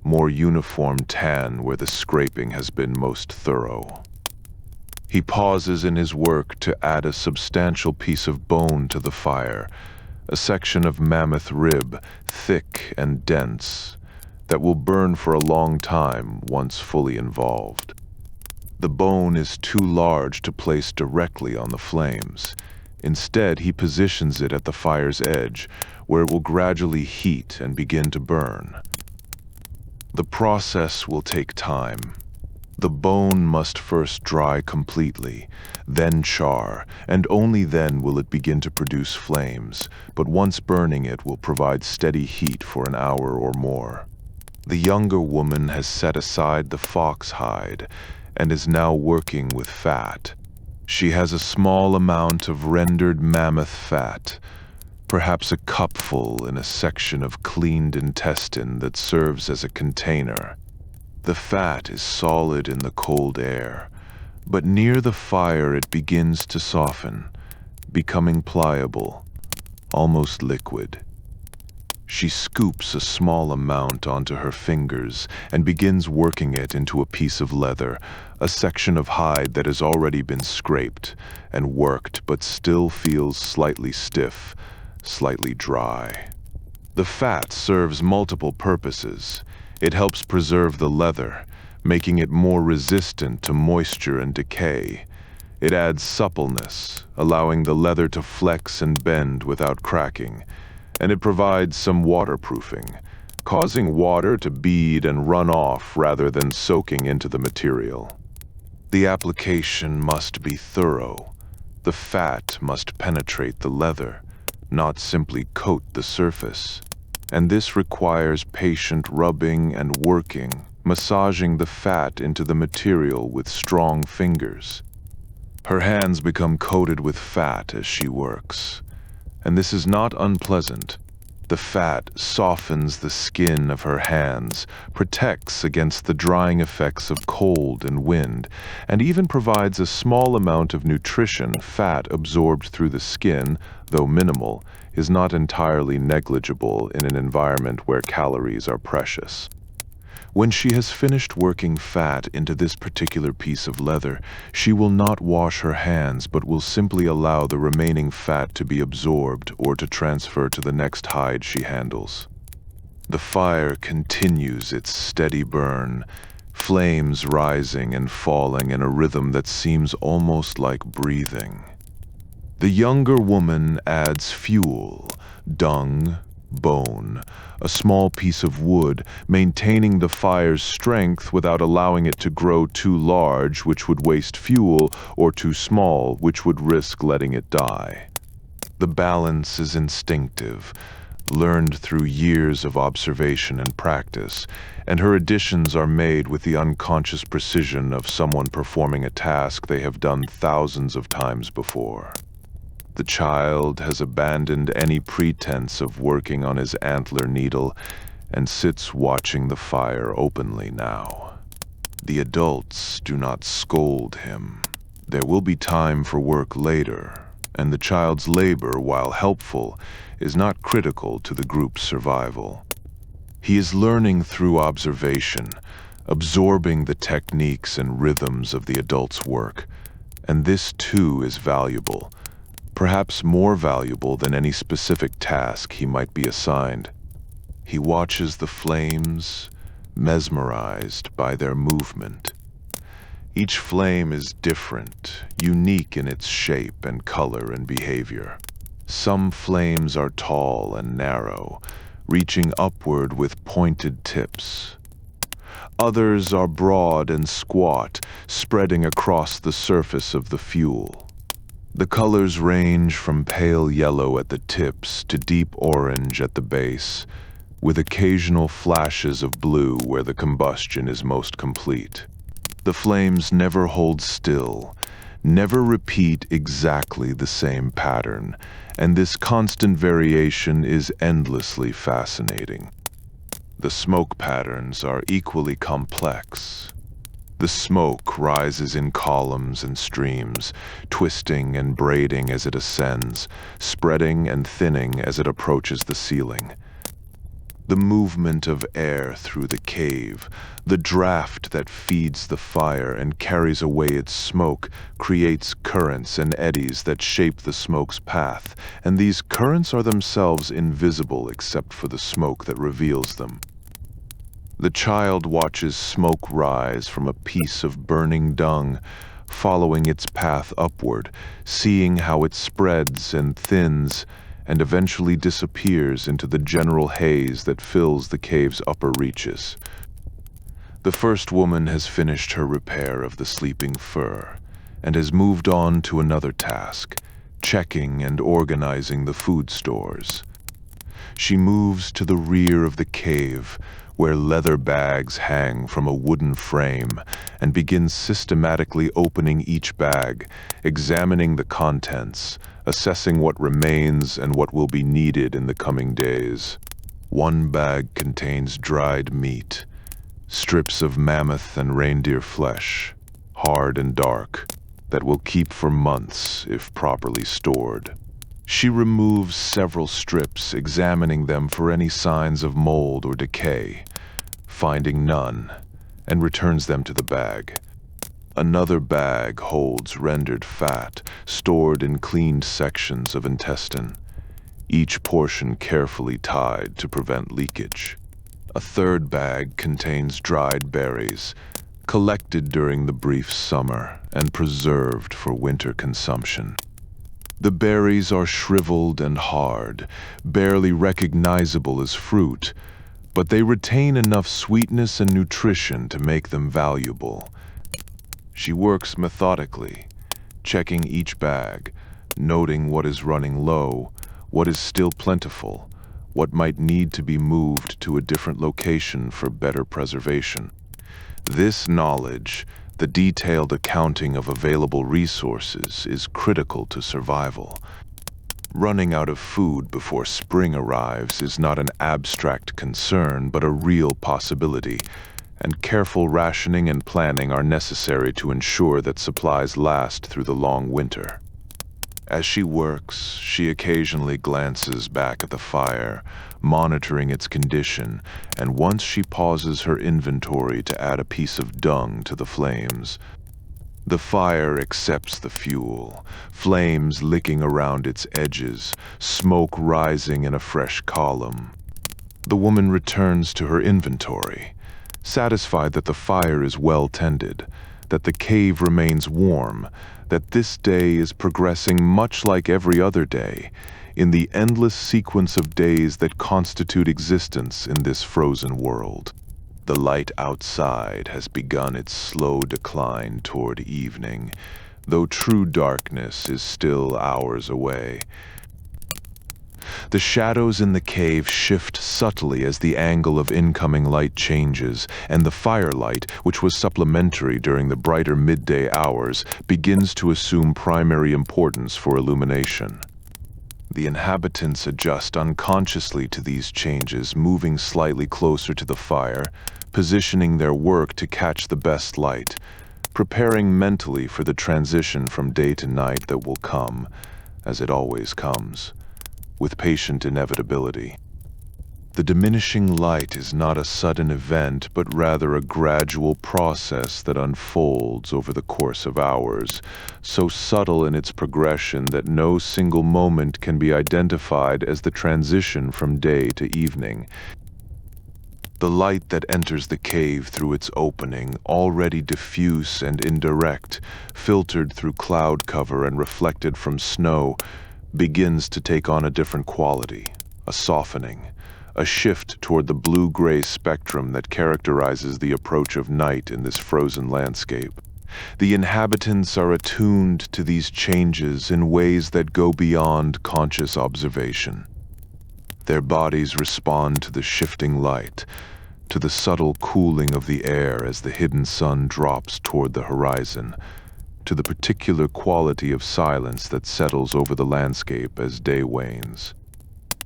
more uniform tan where the scraping has been most thorough. He pauses in his work to add a substantial piece of bone to the fire, a section of mammoth rib, thick and dense, that will burn for a long time once fully involved. The bone is too large to place directly on the flames. Instead, he positions it at the fire's edge, where it will gradually heat and begin to burn. The process will take time. The bone must first dry completely, then char, and only then will it begin to produce flames, but once burning it will provide steady heat for an hour or more. The younger woman has set aside the fox hide and is now working with fat. She has a small amount of rendered mammoth fat, perhaps a cupful in a section of cleaned intestine that serves as a container. The fat is solid in the cold air, but near the fire it begins to soften, becoming pliable, almost liquid. She scoops a small amount onto her fingers and begins working it into a piece of leather, a section of hide that has already been scraped and worked but still feels slightly stiff, slightly dry. The fat serves multiple purposes. It helps preserve the leather, making it more resistant to moisture and decay. It adds suppleness, allowing the leather to flex and bend without cracking, and it provides some waterproofing, causing water to bead and run off rather than soaking into the material. The application must be thorough. The fat must penetrate the leather, not simply coat the surface. And this requires patient rubbing and working, massaging the fat into the material with strong fingers. Her hands become coated with fat as she works, and this is not unpleasant. The fat softens the skin of her hands, protects against the drying effects of cold and wind, and even provides a small amount of nutrition. Fat absorbed through the skin, though minimal, is not entirely negligible in an environment where calories are precious. When she has finished working fat into this particular piece of leather, she will not wash her hands but will simply allow the remaining fat to be absorbed or to transfer to the next hide she handles. The fire continues its steady burn, flames rising and falling in a rhythm that seems almost like breathing. The younger woman adds fuel, dung, bone, a small piece of wood, maintaining the fire's strength without allowing it to grow too large, which would waste fuel, or too small, which would risk letting it die. The balance is instinctive, learned through years of observation and practice, and her additions are made with the unconscious precision of someone performing a task they have done thousands of times before. The child has abandoned any pretense of working on his antler needle and sits watching the fire openly now. The adults do not scold him. There will be time for work later, and the child's labor, while helpful, is not critical to the group's survival. He is learning through observation, absorbing the techniques and rhythms of the adult's work, and this too is valuable. Perhaps more valuable than any specific task he might be assigned. He watches the flames, mesmerized by their movement. Each flame is different, unique in its shape and color and behavior. Some flames are tall and narrow, reaching upward with pointed tips. Others are broad and squat, spreading across the surface of the fuel. The colors range from pale yellow at the tips to deep orange at the base, with occasional flashes of blue where the combustion is most complete. The flames never hold still, never repeat exactly the same pattern, and this constant variation is endlessly fascinating. The smoke patterns are equally complex. The smoke rises in columns and streams, twisting and braiding as it ascends, spreading and thinning as it approaches the ceiling. The movement of air through the cave, the draft that feeds the fire and carries away its smoke, creates currents and eddies that shape the smoke's path, and these currents are themselves invisible except for the smoke that reveals them. The child watches smoke rise from a piece of burning dung, following its path upward, seeing how it spreads and thins, and eventually disappears into the general haze that fills the cave's upper reaches. The first woman has finished her repair of the sleeping fur, and has moved on to another task, checking and organizing the food stores. She moves to the rear of the cave, where leather bags hang from a wooden frame, and begins systematically opening each bag, examining the contents, assessing what remains and what will be needed in the coming days. One bag contains dried meat, strips of mammoth and reindeer flesh, hard and dark, that will keep for months if properly stored. She removes several strips, examining them for any signs of mold or decay, finding none, and returns them to the bag. Another bag holds rendered fat, stored in cleaned sections of intestine, each portion carefully tied to prevent leakage. A third bag contains dried berries, collected during the brief summer and preserved for winter consumption. The berries are shriveled and hard, barely recognizable as fruit, but they retain enough sweetness and nutrition to make them valuable. She works methodically, checking each bag, noting what is running low, what is still plentiful, what might need to be moved to a different location for better preservation. This knowledge, the detailed accounting of available resources, is critical to survival. Running out of food before spring arrives is not an abstract concern, but a real possibility, and careful rationing and planning are necessary to ensure that supplies last through the long winter. As she works, she occasionally glances back at the fire, monitoring its condition, and once she pauses her inventory to add a piece of dung to the flames. The fire accepts the fuel, flames licking around its edges, smoke rising in a fresh column. The woman returns to her inventory, satisfied that the fire is well tended, that the cave remains warm, that this day is progressing much like every other day, in the endless sequence of days that constitute existence in this frozen world. The light outside has begun its slow decline toward evening, though true darkness is still hours away. The shadows in the cave shift subtly as the angle of incoming light changes, and the firelight, which was supplementary during the brighter midday hours, begins to assume primary importance for illumination. The inhabitants adjust unconsciously to these changes, moving slightly closer to the fire, positioning their work to catch the best light, preparing mentally for the transition from day to night that will come, as it always comes, with patient inevitability. The diminishing light is not a sudden event, but rather a gradual process that unfolds over the course of hours, so subtle in its progression that no single moment can be identified as the transition from day to evening. The light that enters the cave through its opening, already diffuse and indirect, filtered through cloud cover and reflected from snow, begins to take on a different quality, a softening, a shift toward the blue-gray spectrum that characterizes the approach of night in this frozen landscape. The inhabitants are attuned to these changes in ways that go beyond conscious observation. Their bodies respond to the shifting light, to the subtle cooling of the air as the hidden sun drops toward the horizon, to the particular quality of silence that settles over the landscape as day wanes.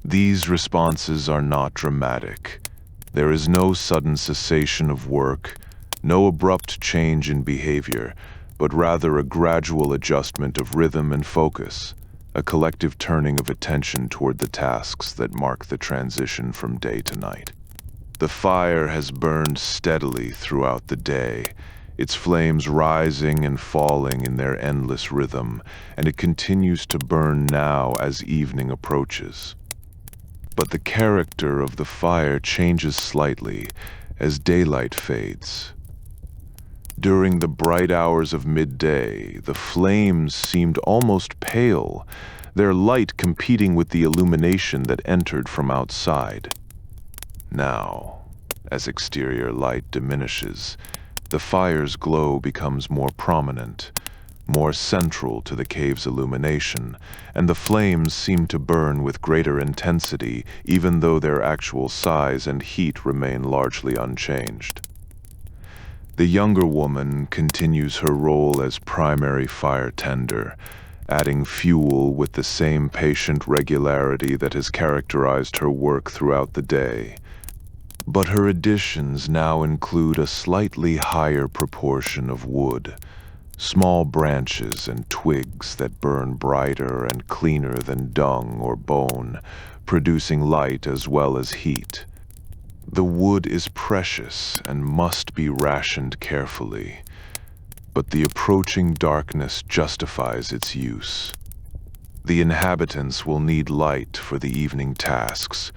These responses are not dramatic. There is no sudden cessation of work, no abrupt change in behavior, but rather a gradual adjustment of rhythm and focus, a collective turning of attention toward the tasks that mark the transition from day to night. The fire has burned steadily throughout the day, its flames rising and falling in their endless rhythm, and it continues to burn now as evening approaches. But the character of the fire changes slightly as daylight fades. During the bright hours of midday, the flames seemed almost pale, their light competing with the illumination that entered from outside. Now, as exterior light diminishes, the fire's glow becomes more prominent, more central to the cave's illumination, and the flames seem to burn with greater intensity, even though their actual size and heat remain largely unchanged. The younger woman continues her role as primary fire tender, adding fuel with the same patient regularity that has characterized her work throughout the day. But her additions now include a slightly higher proportion of wood, small branches and twigs that burn brighter and cleaner than dung or bone, producing light as well as heat. The wood is precious and must be rationed carefully, but the approaching darkness justifies its use. The inhabitants will need light for the evening tasks,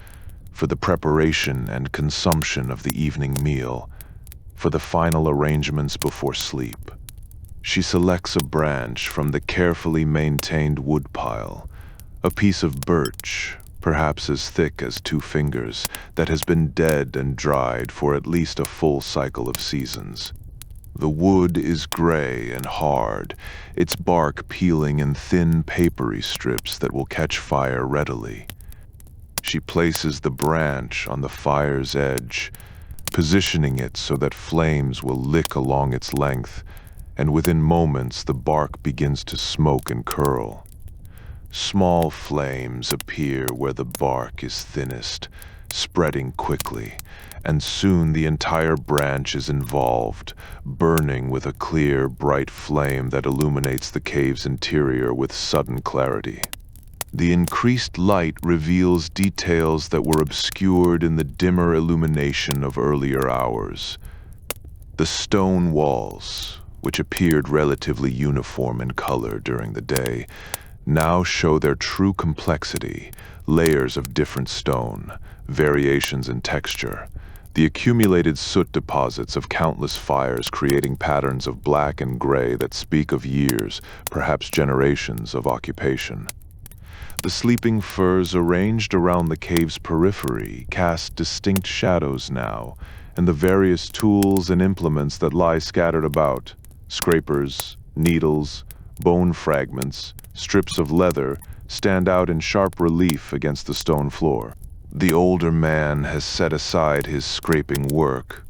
for the preparation and consumption of the evening meal, for the final arrangements before sleep. She selects a branch from the carefully maintained woodpile, a piece of birch, perhaps as thick as 2 fingers, that has been dead and dried for at least a full cycle of seasons. The wood is gray and hard, its bark peeling in thin papery strips that will catch fire readily. She places the branch on the fire's edge, positioning it so that flames will lick along its length, and within moments the bark begins to smoke and curl. Small flames appear where the bark is thinnest, spreading quickly, and soon the entire branch is involved, burning with a clear, bright flame that illuminates the cave's interior with sudden clarity. The increased light reveals details that were obscured in the dimmer illumination of earlier hours. The stone walls, which appeared relatively uniform in color during the day, now show their true complexity, layers of different stone, variations in texture, the accumulated soot deposits of countless fires creating patterns of black and gray that speak of years, perhaps generations of occupation. The sleeping firs arranged around the cave's periphery cast distinct shadows now, and the various tools and implements that lie scattered about, scrapers, needles, bone fragments, strips of leather, stand out in sharp relief against the stone floor. The older man has set aside his scraping work.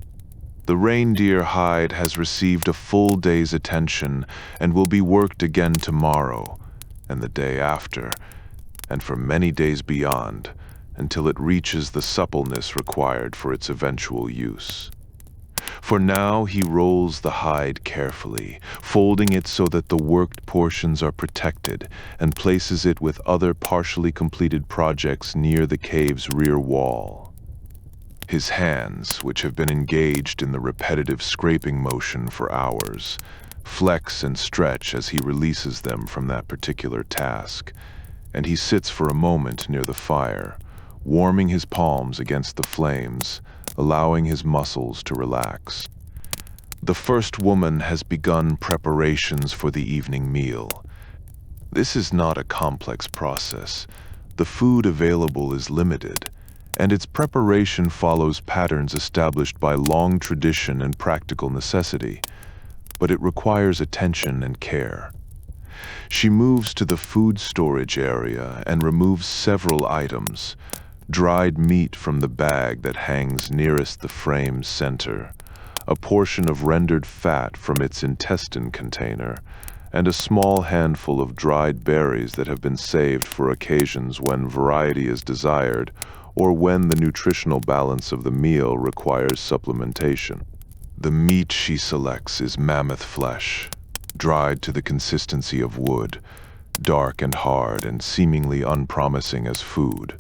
The reindeer hide has received a full day's attention and will be worked again tomorrow, and the day after, and for many days beyond, until it reaches the suppleness required for its eventual use. For now he rolls the hide carefully, folding it so that the worked portions are protected, and places it with other partially completed projects near the cave's rear wall. His hands, which have been engaged in the repetitive scraping motion for hours, flex and stretch as he releases them from that particular task, and he sits for a moment near the fire, warming his palms against the flames, allowing his muscles to relax. The first woman has begun preparations for the evening meal. This is not a complex process. The food available is limited, and its preparation follows patterns established by long tradition and practical necessity, but it requires attention and care. She moves to the food storage area and removes several items: dried meat from the bag that hangs nearest the frame's center, a portion of rendered fat from its intestine container, and a small handful of dried berries that have been saved for occasions when variety is desired or when the nutritional balance of the meal requires supplementation. The meat she selects is mammoth flesh, dried to the consistency of wood, dark and hard and seemingly unpromising as food.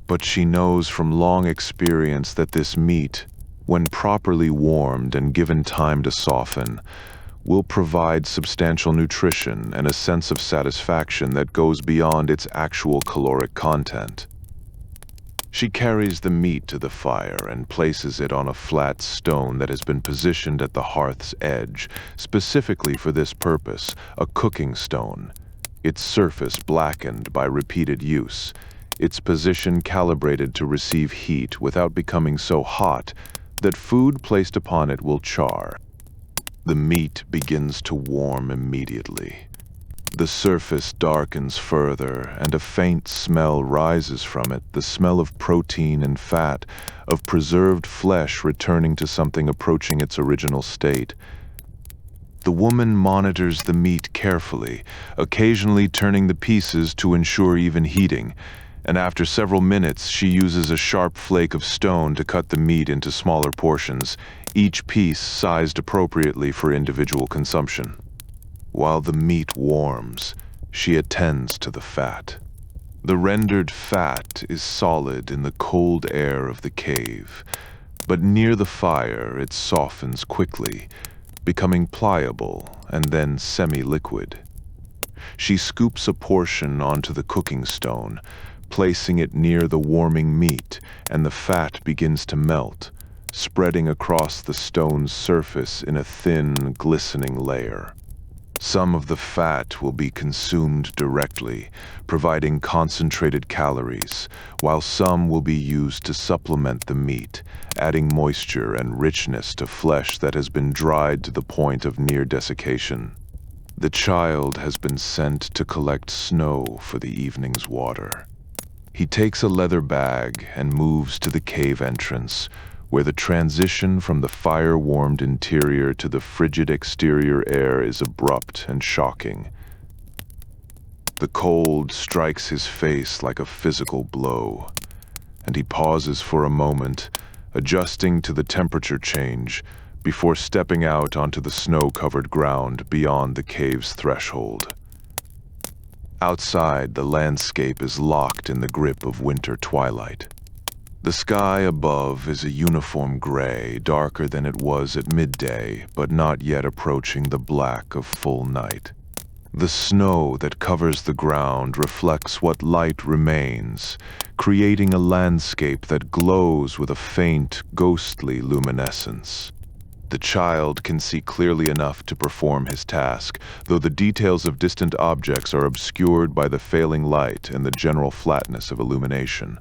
But she knows from long experience that this meat, when properly warmed and given time to soften, will provide substantial nutrition and a sense of satisfaction that goes beyond its actual caloric content. She carries the meat to the fire and places it on a flat stone that has been positioned at the hearth's edge, specifically for this purpose, a cooking stone, its surface blackened by repeated use, its position calibrated to receive heat without becoming so hot that food placed upon it will char. The meat begins to warm immediately. The surface darkens further, and a faint smell rises from it, the smell of protein and fat, of preserved flesh returning to something approaching its original state. The woman monitors the meat carefully, occasionally turning the pieces to ensure even heating, and after several minutes she uses a sharp flake of stone to cut the meat into smaller portions, each piece sized appropriately for individual consumption. While the meat warms, she attends to the fat. The rendered fat is solid in the cold air of the cave, but near the fire it softens quickly, becoming pliable and then semi-liquid. She scoops a portion onto the cooking stone, placing it near the warming meat, and the fat begins to melt, spreading across the stone's surface in a thin, glistening layer. Some of the fat will be consumed directly, providing concentrated calories, while some will be used to supplement the meat, adding moisture and richness to flesh that has been dried to the point of near desiccation. The child has been sent to collect snow for the evening's water. He takes a leather bag and moves to the cave entrance, where the transition from the fire-warmed interior to the frigid exterior air is abrupt and shocking. The cold strikes his face like a physical blow, and he pauses for a moment, adjusting to the temperature change, before stepping out onto the snow-covered ground beyond the cave's threshold. Outside, the landscape is locked in the grip of winter twilight. The sky above is a uniform gray, darker than it was at midday, but not yet approaching the black of full night. The snow that covers the ground reflects what light remains, creating a landscape that glows with a faint, ghostly luminescence. The child can see clearly enough to perform his task, though the details of distant objects are obscured by the failing light and the general flatness of illumination.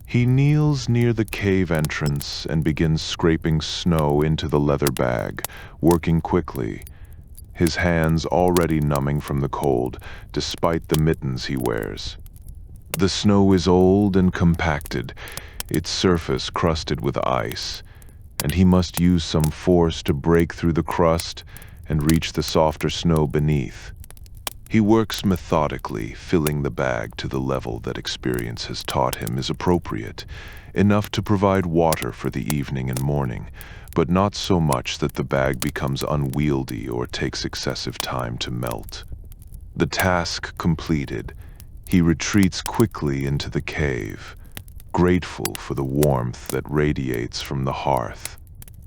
He kneels near the cave entrance and begins scraping snow into the leather bag, working quickly, his hands already numbing from the cold, despite the mittens he wears. The snow is old and compacted, its surface crusted with ice, and he must use some force to break through the crust and reach the softer snow beneath. He works methodically, filling the bag to the level that experience has taught him is appropriate, enough to provide water for the evening and morning, but not so much that the bag becomes unwieldy or takes excessive time to melt. The task completed, he retreats quickly into the cave, grateful for the warmth that radiates from the hearth.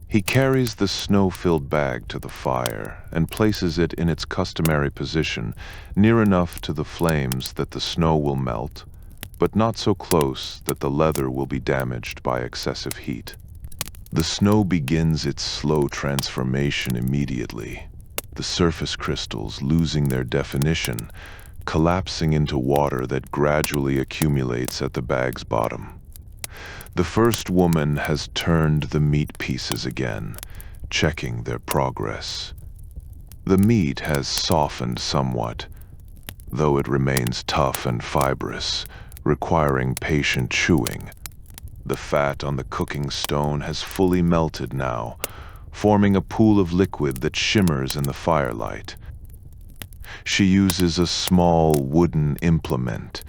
He carries the snow-filled bag to the fire and places it in its customary position, near enough to the flames that the snow will melt, but not so close that the leather will be damaged by excessive heat. The snow begins its slow transformation immediately, the surface crystals losing their definition, collapsing into water that gradually accumulates at the bag's bottom. The first woman has turned the meat pieces again, checking their progress. The meat has softened somewhat, though it remains tough and fibrous, requiring patient chewing. The fat on the cooking stone has fully melted now, forming a pool of liquid that shimmers in the firelight. She uses a small wooden implement,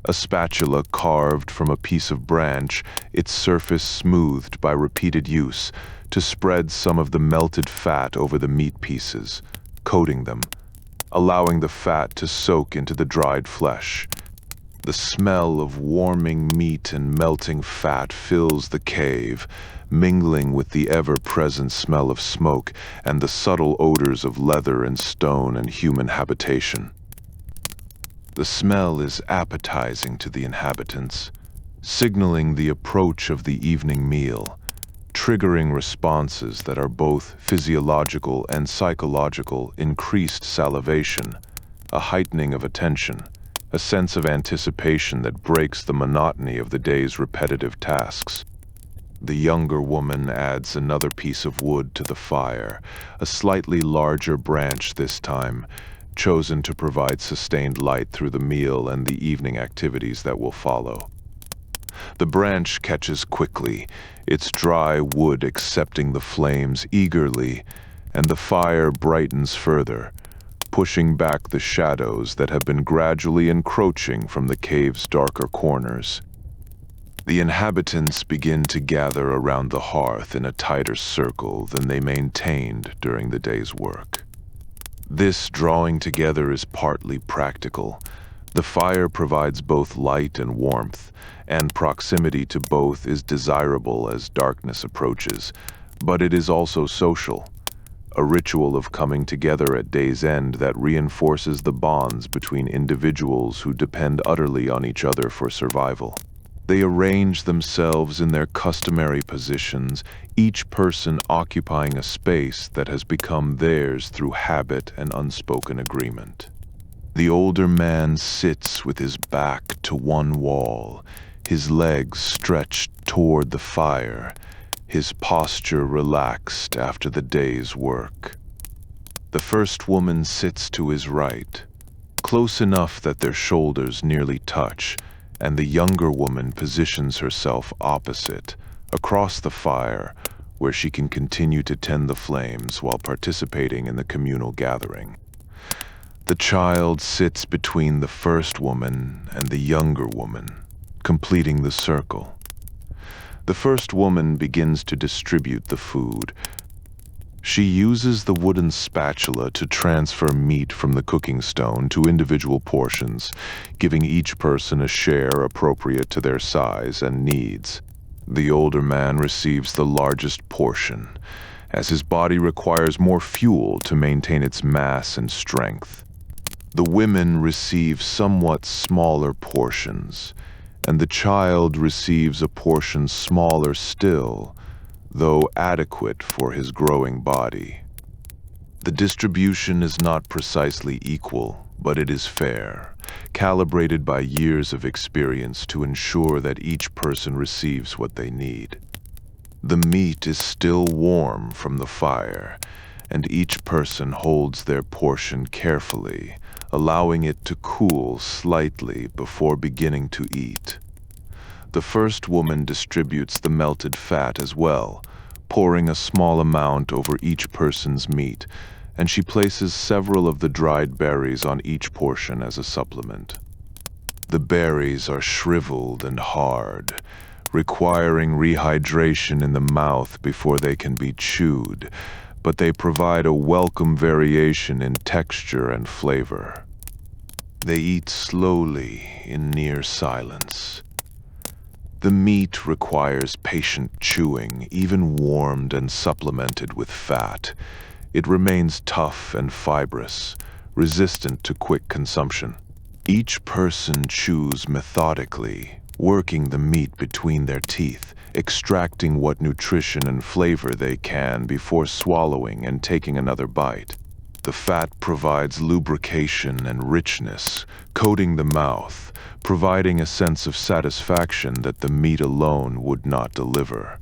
a spatula carved from a piece of branch, its surface smoothed by repeated use, to spread some of the melted fat over the meat pieces, coating them, allowing the fat to soak into the dried flesh. The smell of warming meat and melting fat fills the cave, mingling with the ever-present smell of smoke and the subtle odors of leather and stone and human habitation. The smell is appetizing to the inhabitants, signaling the approach of the evening meal, triggering responses that are both physiological and psychological: increased salivation, a heightening of attention, a sense of anticipation that breaks the monotony of the day's repetitive tasks. The younger woman adds another piece of wood to the fire, a slightly larger branch this time, chosen to provide sustained light through the meal and the evening activities that will follow. The branch catches quickly, its dry wood accepting the flames eagerly, and the fire brightens further, pushing back the shadows that have been gradually encroaching from the cave's darker corners. The inhabitants begin to gather around the hearth in a tighter circle than they maintained during the day's work. This drawing together is partly practical. The fire provides both light and warmth, and proximity to both is desirable as darkness approaches, but it is also social, a ritual of coming together at day's end that reinforces the bonds between individuals who depend utterly on each other for survival. They arrange themselves in their customary positions, each person occupying a space that has become theirs through habit and unspoken agreement. The older man sits with his back to one wall, his legs stretched toward the fire, his posture relaxed after the day's work. The first woman sits to his right, close enough that their shoulders nearly touch, and the younger woman positions herself opposite, across the fire, where she can continue to tend the flames while participating in the communal gathering. The child sits between the first woman and the younger woman, completing the circle. The first woman begins to distribute the food. She uses the wooden spatula to transfer meat from the cooking stone to individual portions, giving each person a share appropriate to their size and needs. The older man receives the largest portion, as his body requires more fuel to maintain its mass and strength. The women receive somewhat smaller portions, and the child receives a portion smaller still, though adequate for his growing body. The distribution is not precisely equal, but it is fair, calibrated by years of experience to ensure that each person receives what they need. The meat is still warm from the fire, and each person holds their portion carefully, allowing it to cool slightly before beginning to eat. The first woman distributes the melted fat as well, pouring a small amount over each person's meat, and she places several of the dried berries on each portion as a supplement. The berries are shriveled and hard, requiring rehydration in the mouth before they can be chewed, but they provide a welcome variation in texture and flavor. They eat slowly in near silence. The meat requires patient chewing, even warmed and supplemented with fat. It remains tough and fibrous, resistant to quick consumption. Each person chews methodically, working the meat between their teeth, extracting what nutrition and flavor they can before swallowing and taking another bite. The fat provides lubrication and richness, coating the mouth, providing a sense of satisfaction that the meat alone would not deliver.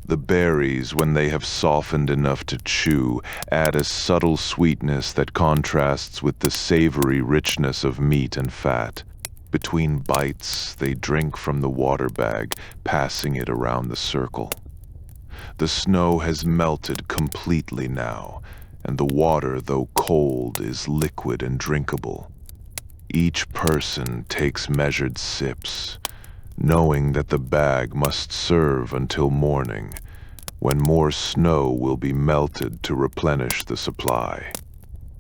The berries, when they have softened enough to chew, add a subtle sweetness that contrasts with the savory richness of meat and fat. Between bites, they drink from the water bag, passing it around the circle. The snow has melted completely now, and the water, though cold, is liquid and drinkable. Each person takes measured sips, knowing that the bag must serve until morning, when more snow will be melted to replenish the supply.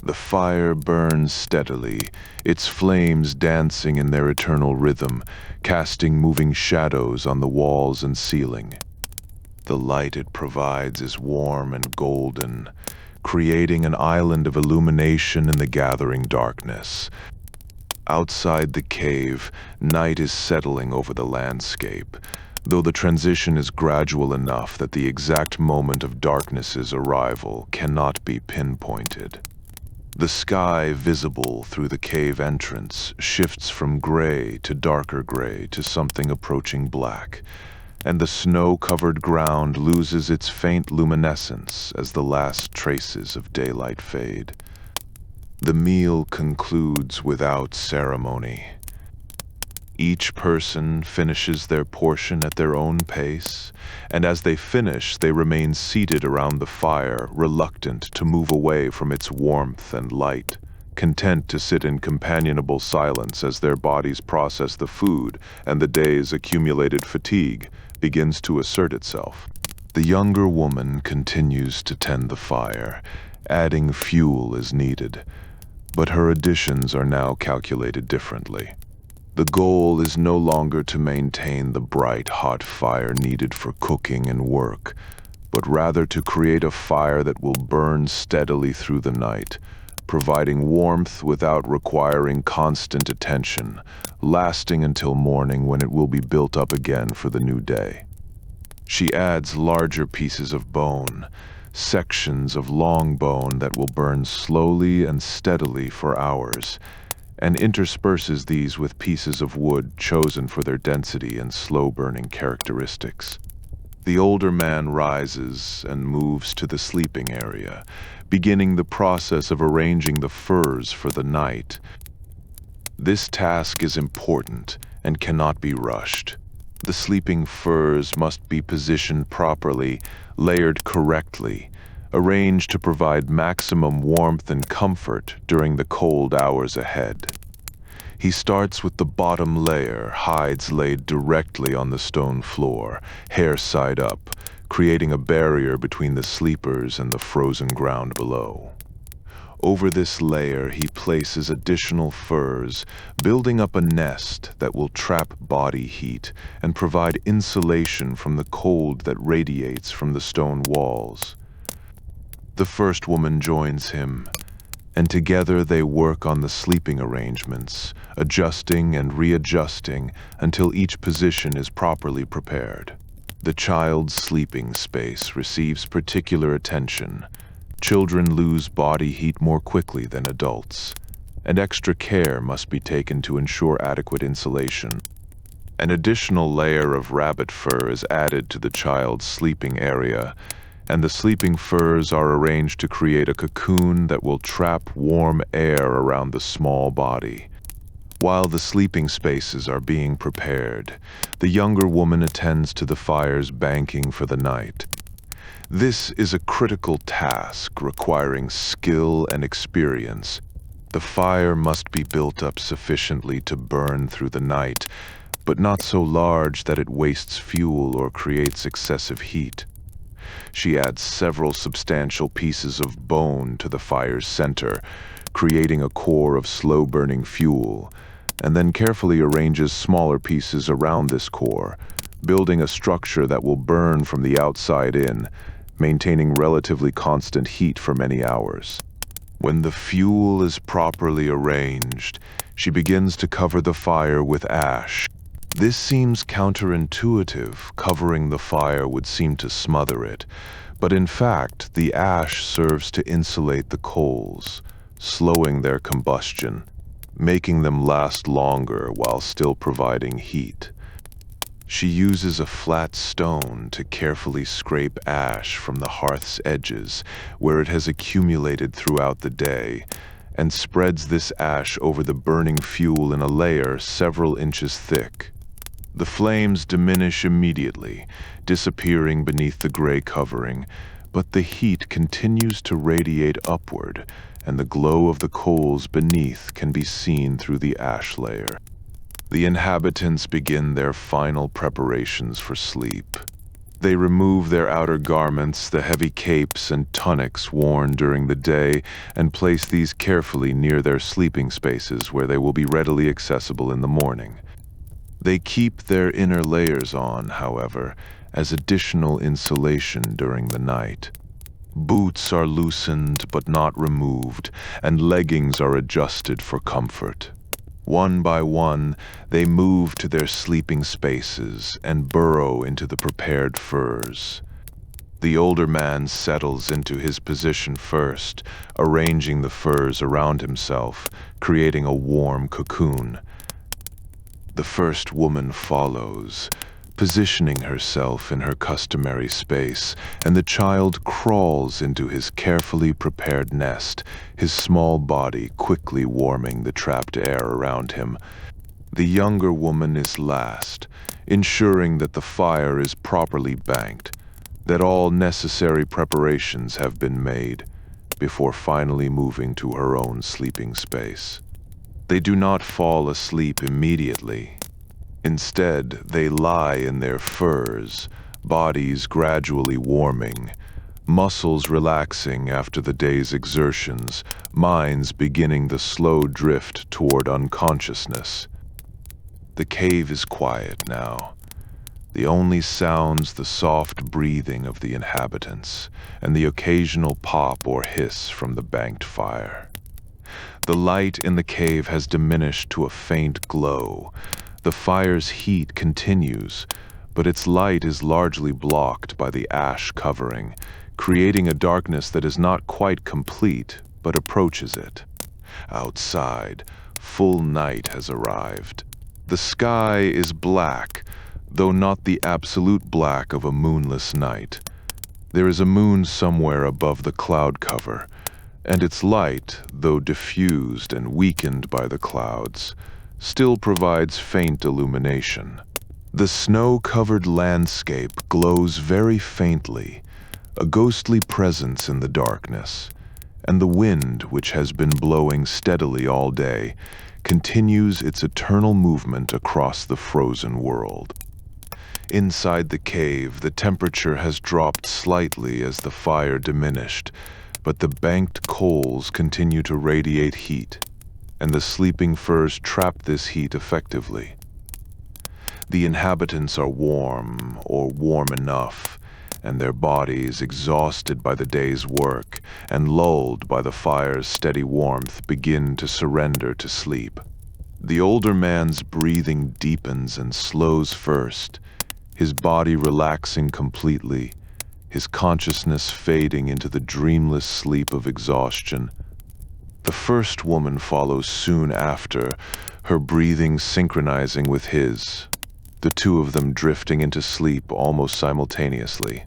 The fire burns steadily, its flames dancing in their eternal rhythm, casting moving shadows on the walls and ceiling. The light it provides is warm and golden, creating an island of illumination in the gathering darkness. Outside the cave, night is settling over the landscape, though the transition is gradual enough that the exact moment of darkness's arrival cannot be pinpointed. The sky visible through the cave entrance shifts from gray to darker gray to something approaching black, and the snow-covered ground loses its faint luminescence as the last traces of daylight fade. The meal concludes without ceremony. Each person finishes their portion at their own pace, and as they finish, they remain seated around the fire, reluctant to move away from its warmth and light, content to sit in companionable silence as their bodies process the food and the day's accumulated fatigue begins to assert itself. The younger woman continues to tend the fire, adding fuel as needed, but her additions are now calculated differently. The goal is no longer to maintain the bright, hot fire needed for cooking and work, but rather to create a fire that will burn steadily through the night, providing warmth without requiring constant attention, lasting until morning when it will be built up again for the new day. She adds larger pieces of bone, sections of long bone that will burn slowly and steadily for hours, and intersperses these with pieces of wood chosen for their density and slow-burning characteristics. The older man rises and moves to the sleeping area, beginning the process of arranging the furs for the night. This task is important and cannot be rushed. The sleeping furs must be positioned properly, layered correctly, arranged to provide maximum warmth and comfort during the cold hours ahead. He starts with the bottom layer, hides laid directly on the stone floor, hair side up, creating a barrier between the sleepers and the frozen ground below. Over this layer he places additional furs, building up a nest that will trap body heat and provide insulation from the cold that radiates from the stone walls. The first woman joins him, and together they work on the sleeping arrangements, adjusting and readjusting until each position is properly prepared. The child's sleeping space receives particular attention. Children lose body heat more quickly than adults, and extra care must be taken to ensure adequate insulation. An additional layer of rabbit fur is added to the child's sleeping area, and the sleeping furs are arranged to create a cocoon that will trap warm air around the small body. While the sleeping spaces are being prepared, the younger woman attends to the fire's banking for the night. This is a critical task requiring skill and experience. The fire must be built up sufficiently to burn through the night, but not so large that it wastes fuel or creates excessive heat. She adds several substantial pieces of bone to the fire's center, creating a core of slow-burning fuel, and then carefully arranges smaller pieces around this core, building a structure that will burn from the outside in, maintaining relatively constant heat for many hours. When the fuel is properly arranged, she begins to cover the fire with ash. This seems counterintuitive. Covering the fire would seem to smother it, but in fact, the ash serves to insulate the coals, slowing their combustion, making them last longer while still providing heat. She uses a flat stone to carefully scrape ash from the hearth's edges where it has accumulated throughout the day, and spreads this ash over the burning fuel in a layer several inches thick. The flames diminish immediately, disappearing beneath the gray covering, but the heat continues to radiate upward, and the glow of the coals beneath can be seen through the ash layer. The inhabitants begin their final preparations for sleep. They remove their outer garments, the heavy capes and tunics worn during the day, and place these carefully near their sleeping spaces where they will be readily accessible in the morning. They keep their inner layers on, however, as additional insulation during the night. Boots are loosened but not removed, and leggings are adjusted for comfort. One by one, they move to their sleeping spaces and burrow into the prepared furs. The older man settles into his position first, arranging the furs around himself, creating a warm cocoon. The first woman follows, positioning herself in her customary space, and the child crawls into his carefully prepared nest, his small body quickly warming the trapped air around him. The younger woman is last, ensuring that the fire is properly banked, that all necessary preparations have been made, before finally moving to her own sleeping space. They do not fall asleep immediately. Instead, they lie in their furs, bodies gradually warming, muscles relaxing after the day's exertions, minds beginning the slow drift toward unconsciousness. The cave is quiet now. The only sounds the soft breathing of the inhabitants and the occasional pop or hiss from the banked fire. The light in the cave has diminished to a faint glow. The fire's heat continues, but its light is largely blocked by the ash covering, creating a darkness that is not quite complete, but approaches it. Outside, full night has arrived. The sky is black, though not the absolute black of a moonless night. There is a moon somewhere above the cloud cover, and its light, though diffused and weakened by the clouds, still provides faint illumination. The snow-covered landscape glows very faintly, a ghostly presence in the darkness, and the wind, which has been blowing steadily all day, continues its eternal movement across the frozen world. Inside the cave, the temperature has dropped slightly as the fire diminished, but the banked coals continue to radiate heat, and the sleeping furs trap this heat effectively. The inhabitants are warm, or warm enough, and their bodies, exhausted by the day's work and lulled by the fire's steady warmth, begin to surrender to sleep. The older man's breathing deepens and slows first, his body relaxing completely, his consciousness fading into the dreamless sleep of exhaustion. The first woman follows soon after, her breathing synchronizing with his, the two of them drifting into sleep almost simultaneously.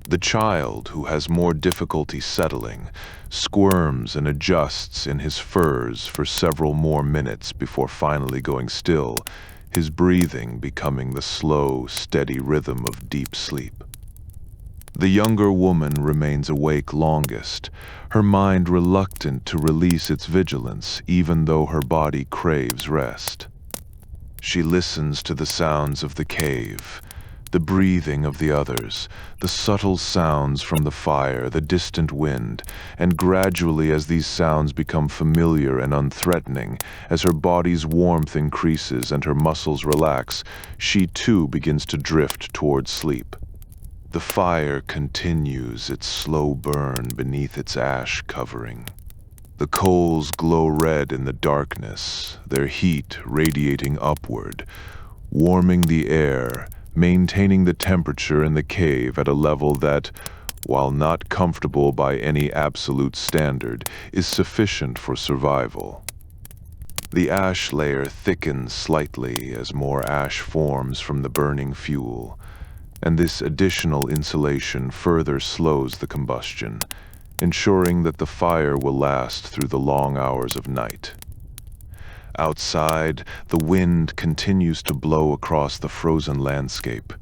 The child, who has more difficulty settling, squirms and adjusts in his furs for several more minutes before finally going still, his breathing becoming the slow, steady rhythm of deep sleep. The younger woman remains awake longest, her mind reluctant to release its vigilance even though her body craves rest. She listens to the sounds of the cave, the breathing of the others, the subtle sounds from the fire, the distant wind, and gradually as these sounds become familiar and unthreatening, as her body's warmth increases and her muscles relax, she too begins to drift toward sleep. The fire continues its slow burn beneath its ash covering. The coals glow red in the darkness, their heat radiating upward, warming the air, maintaining the temperature in the cave at a level that, while not comfortable by any absolute standard, is sufficient for survival. The ash layer thickens slightly as more ash forms from the burning fuel, and this additional insulation further slows the combustion, ensuring that the fire will last through the long hours of night. Outside, the wind continues to blow across the frozen landscape,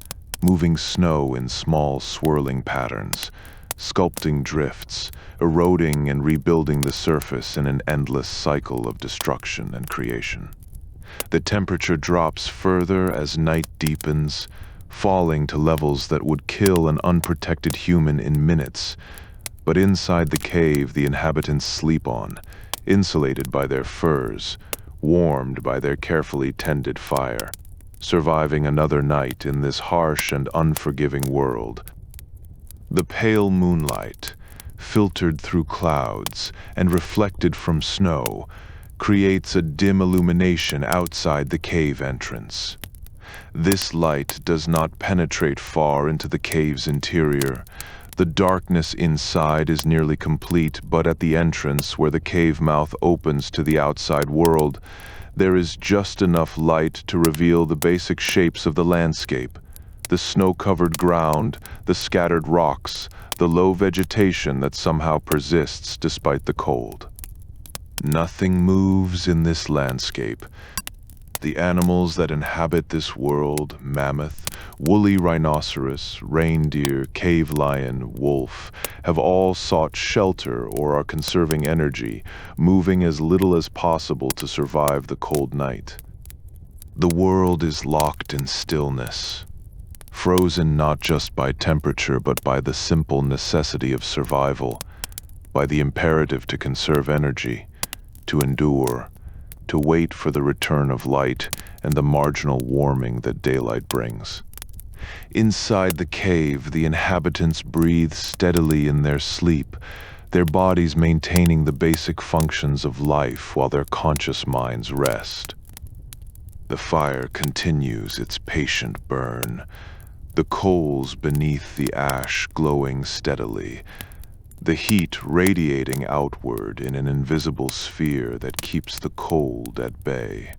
moving snow in small swirling patterns, sculpting drifts, eroding and rebuilding the surface in an endless cycle of destruction and creation. The temperature drops further as night deepens, falling to levels that would kill an unprotected human in minutes. But inside the cave the inhabitants sleep on, insulated by their furs, warmed by their carefully tended fire, surviving another night in this harsh and unforgiving world. The pale moonlight, filtered through clouds and reflected from snow, creates a dim illumination outside the cave entrance. This light does not penetrate far into the cave's interior. The darkness inside is nearly complete, but at the entrance, where the cave mouth opens to the outside world, there is just enough light to reveal the basic shapes of the landscape: the snow-covered ground, the scattered rocks, the low vegetation that somehow persists despite the cold. Nothing moves in this landscape. The animals that inhabit this world, mammoth, woolly rhinoceros, reindeer, cave lion, wolf, have all sought shelter or are conserving energy, moving as little as possible to survive the cold night. The world is locked in stillness, frozen not just by temperature but by the simple necessity of survival, by the imperative to conserve energy, to endure, to wait for the return of light and the marginal warming that daylight brings. Inside the cave, the inhabitants breathe steadily in their sleep, their bodies maintaining the basic functions of life while their conscious minds rest. The fire continues its patient burn, the coals beneath the ash glowing steadily, the heat radiating outward in an invisible sphere that keeps the cold at bay.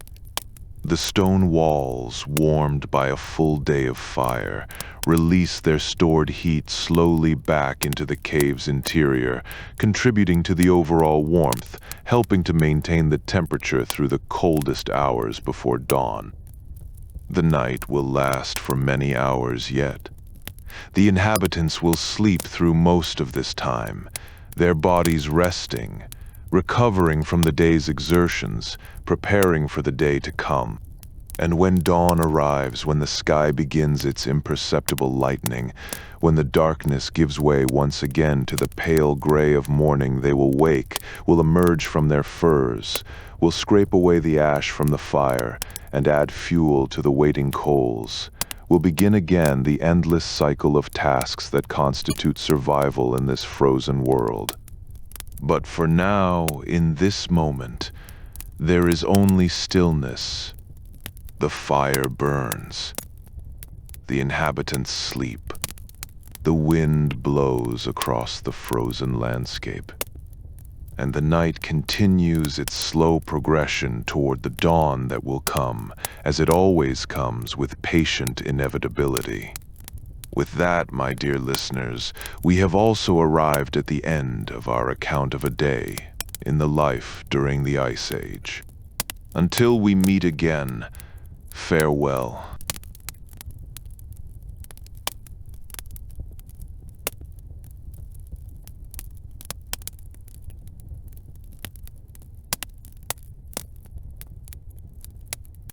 The stone walls, warmed by a full day of fire, release their stored heat slowly back into the cave's interior, contributing to the overall warmth, helping to maintain the temperature through the coldest hours before dawn. The night will last for many hours yet. The inhabitants will sleep through most of this time, their bodies resting, recovering from the day's exertions, preparing for the day to come. And when dawn arrives, when the sky begins its imperceptible lightening, when the darkness gives way once again to the pale gray of morning, they will wake, will emerge from their furs, will scrape away the ash from the fire, and add fuel to the waiting coals, will begin again the endless cycle of tasks that constitute survival in this frozen world. But for now, in this moment, there is only stillness. The fire burns. The inhabitants sleep. The wind blows across the frozen landscape. And the night continues its slow progression toward the dawn that will come, as it always comes with patient inevitability. With that, my dear listeners, we have also arrived at the end of our account of a day in the life during the Ice Age. Until we meet again, farewell.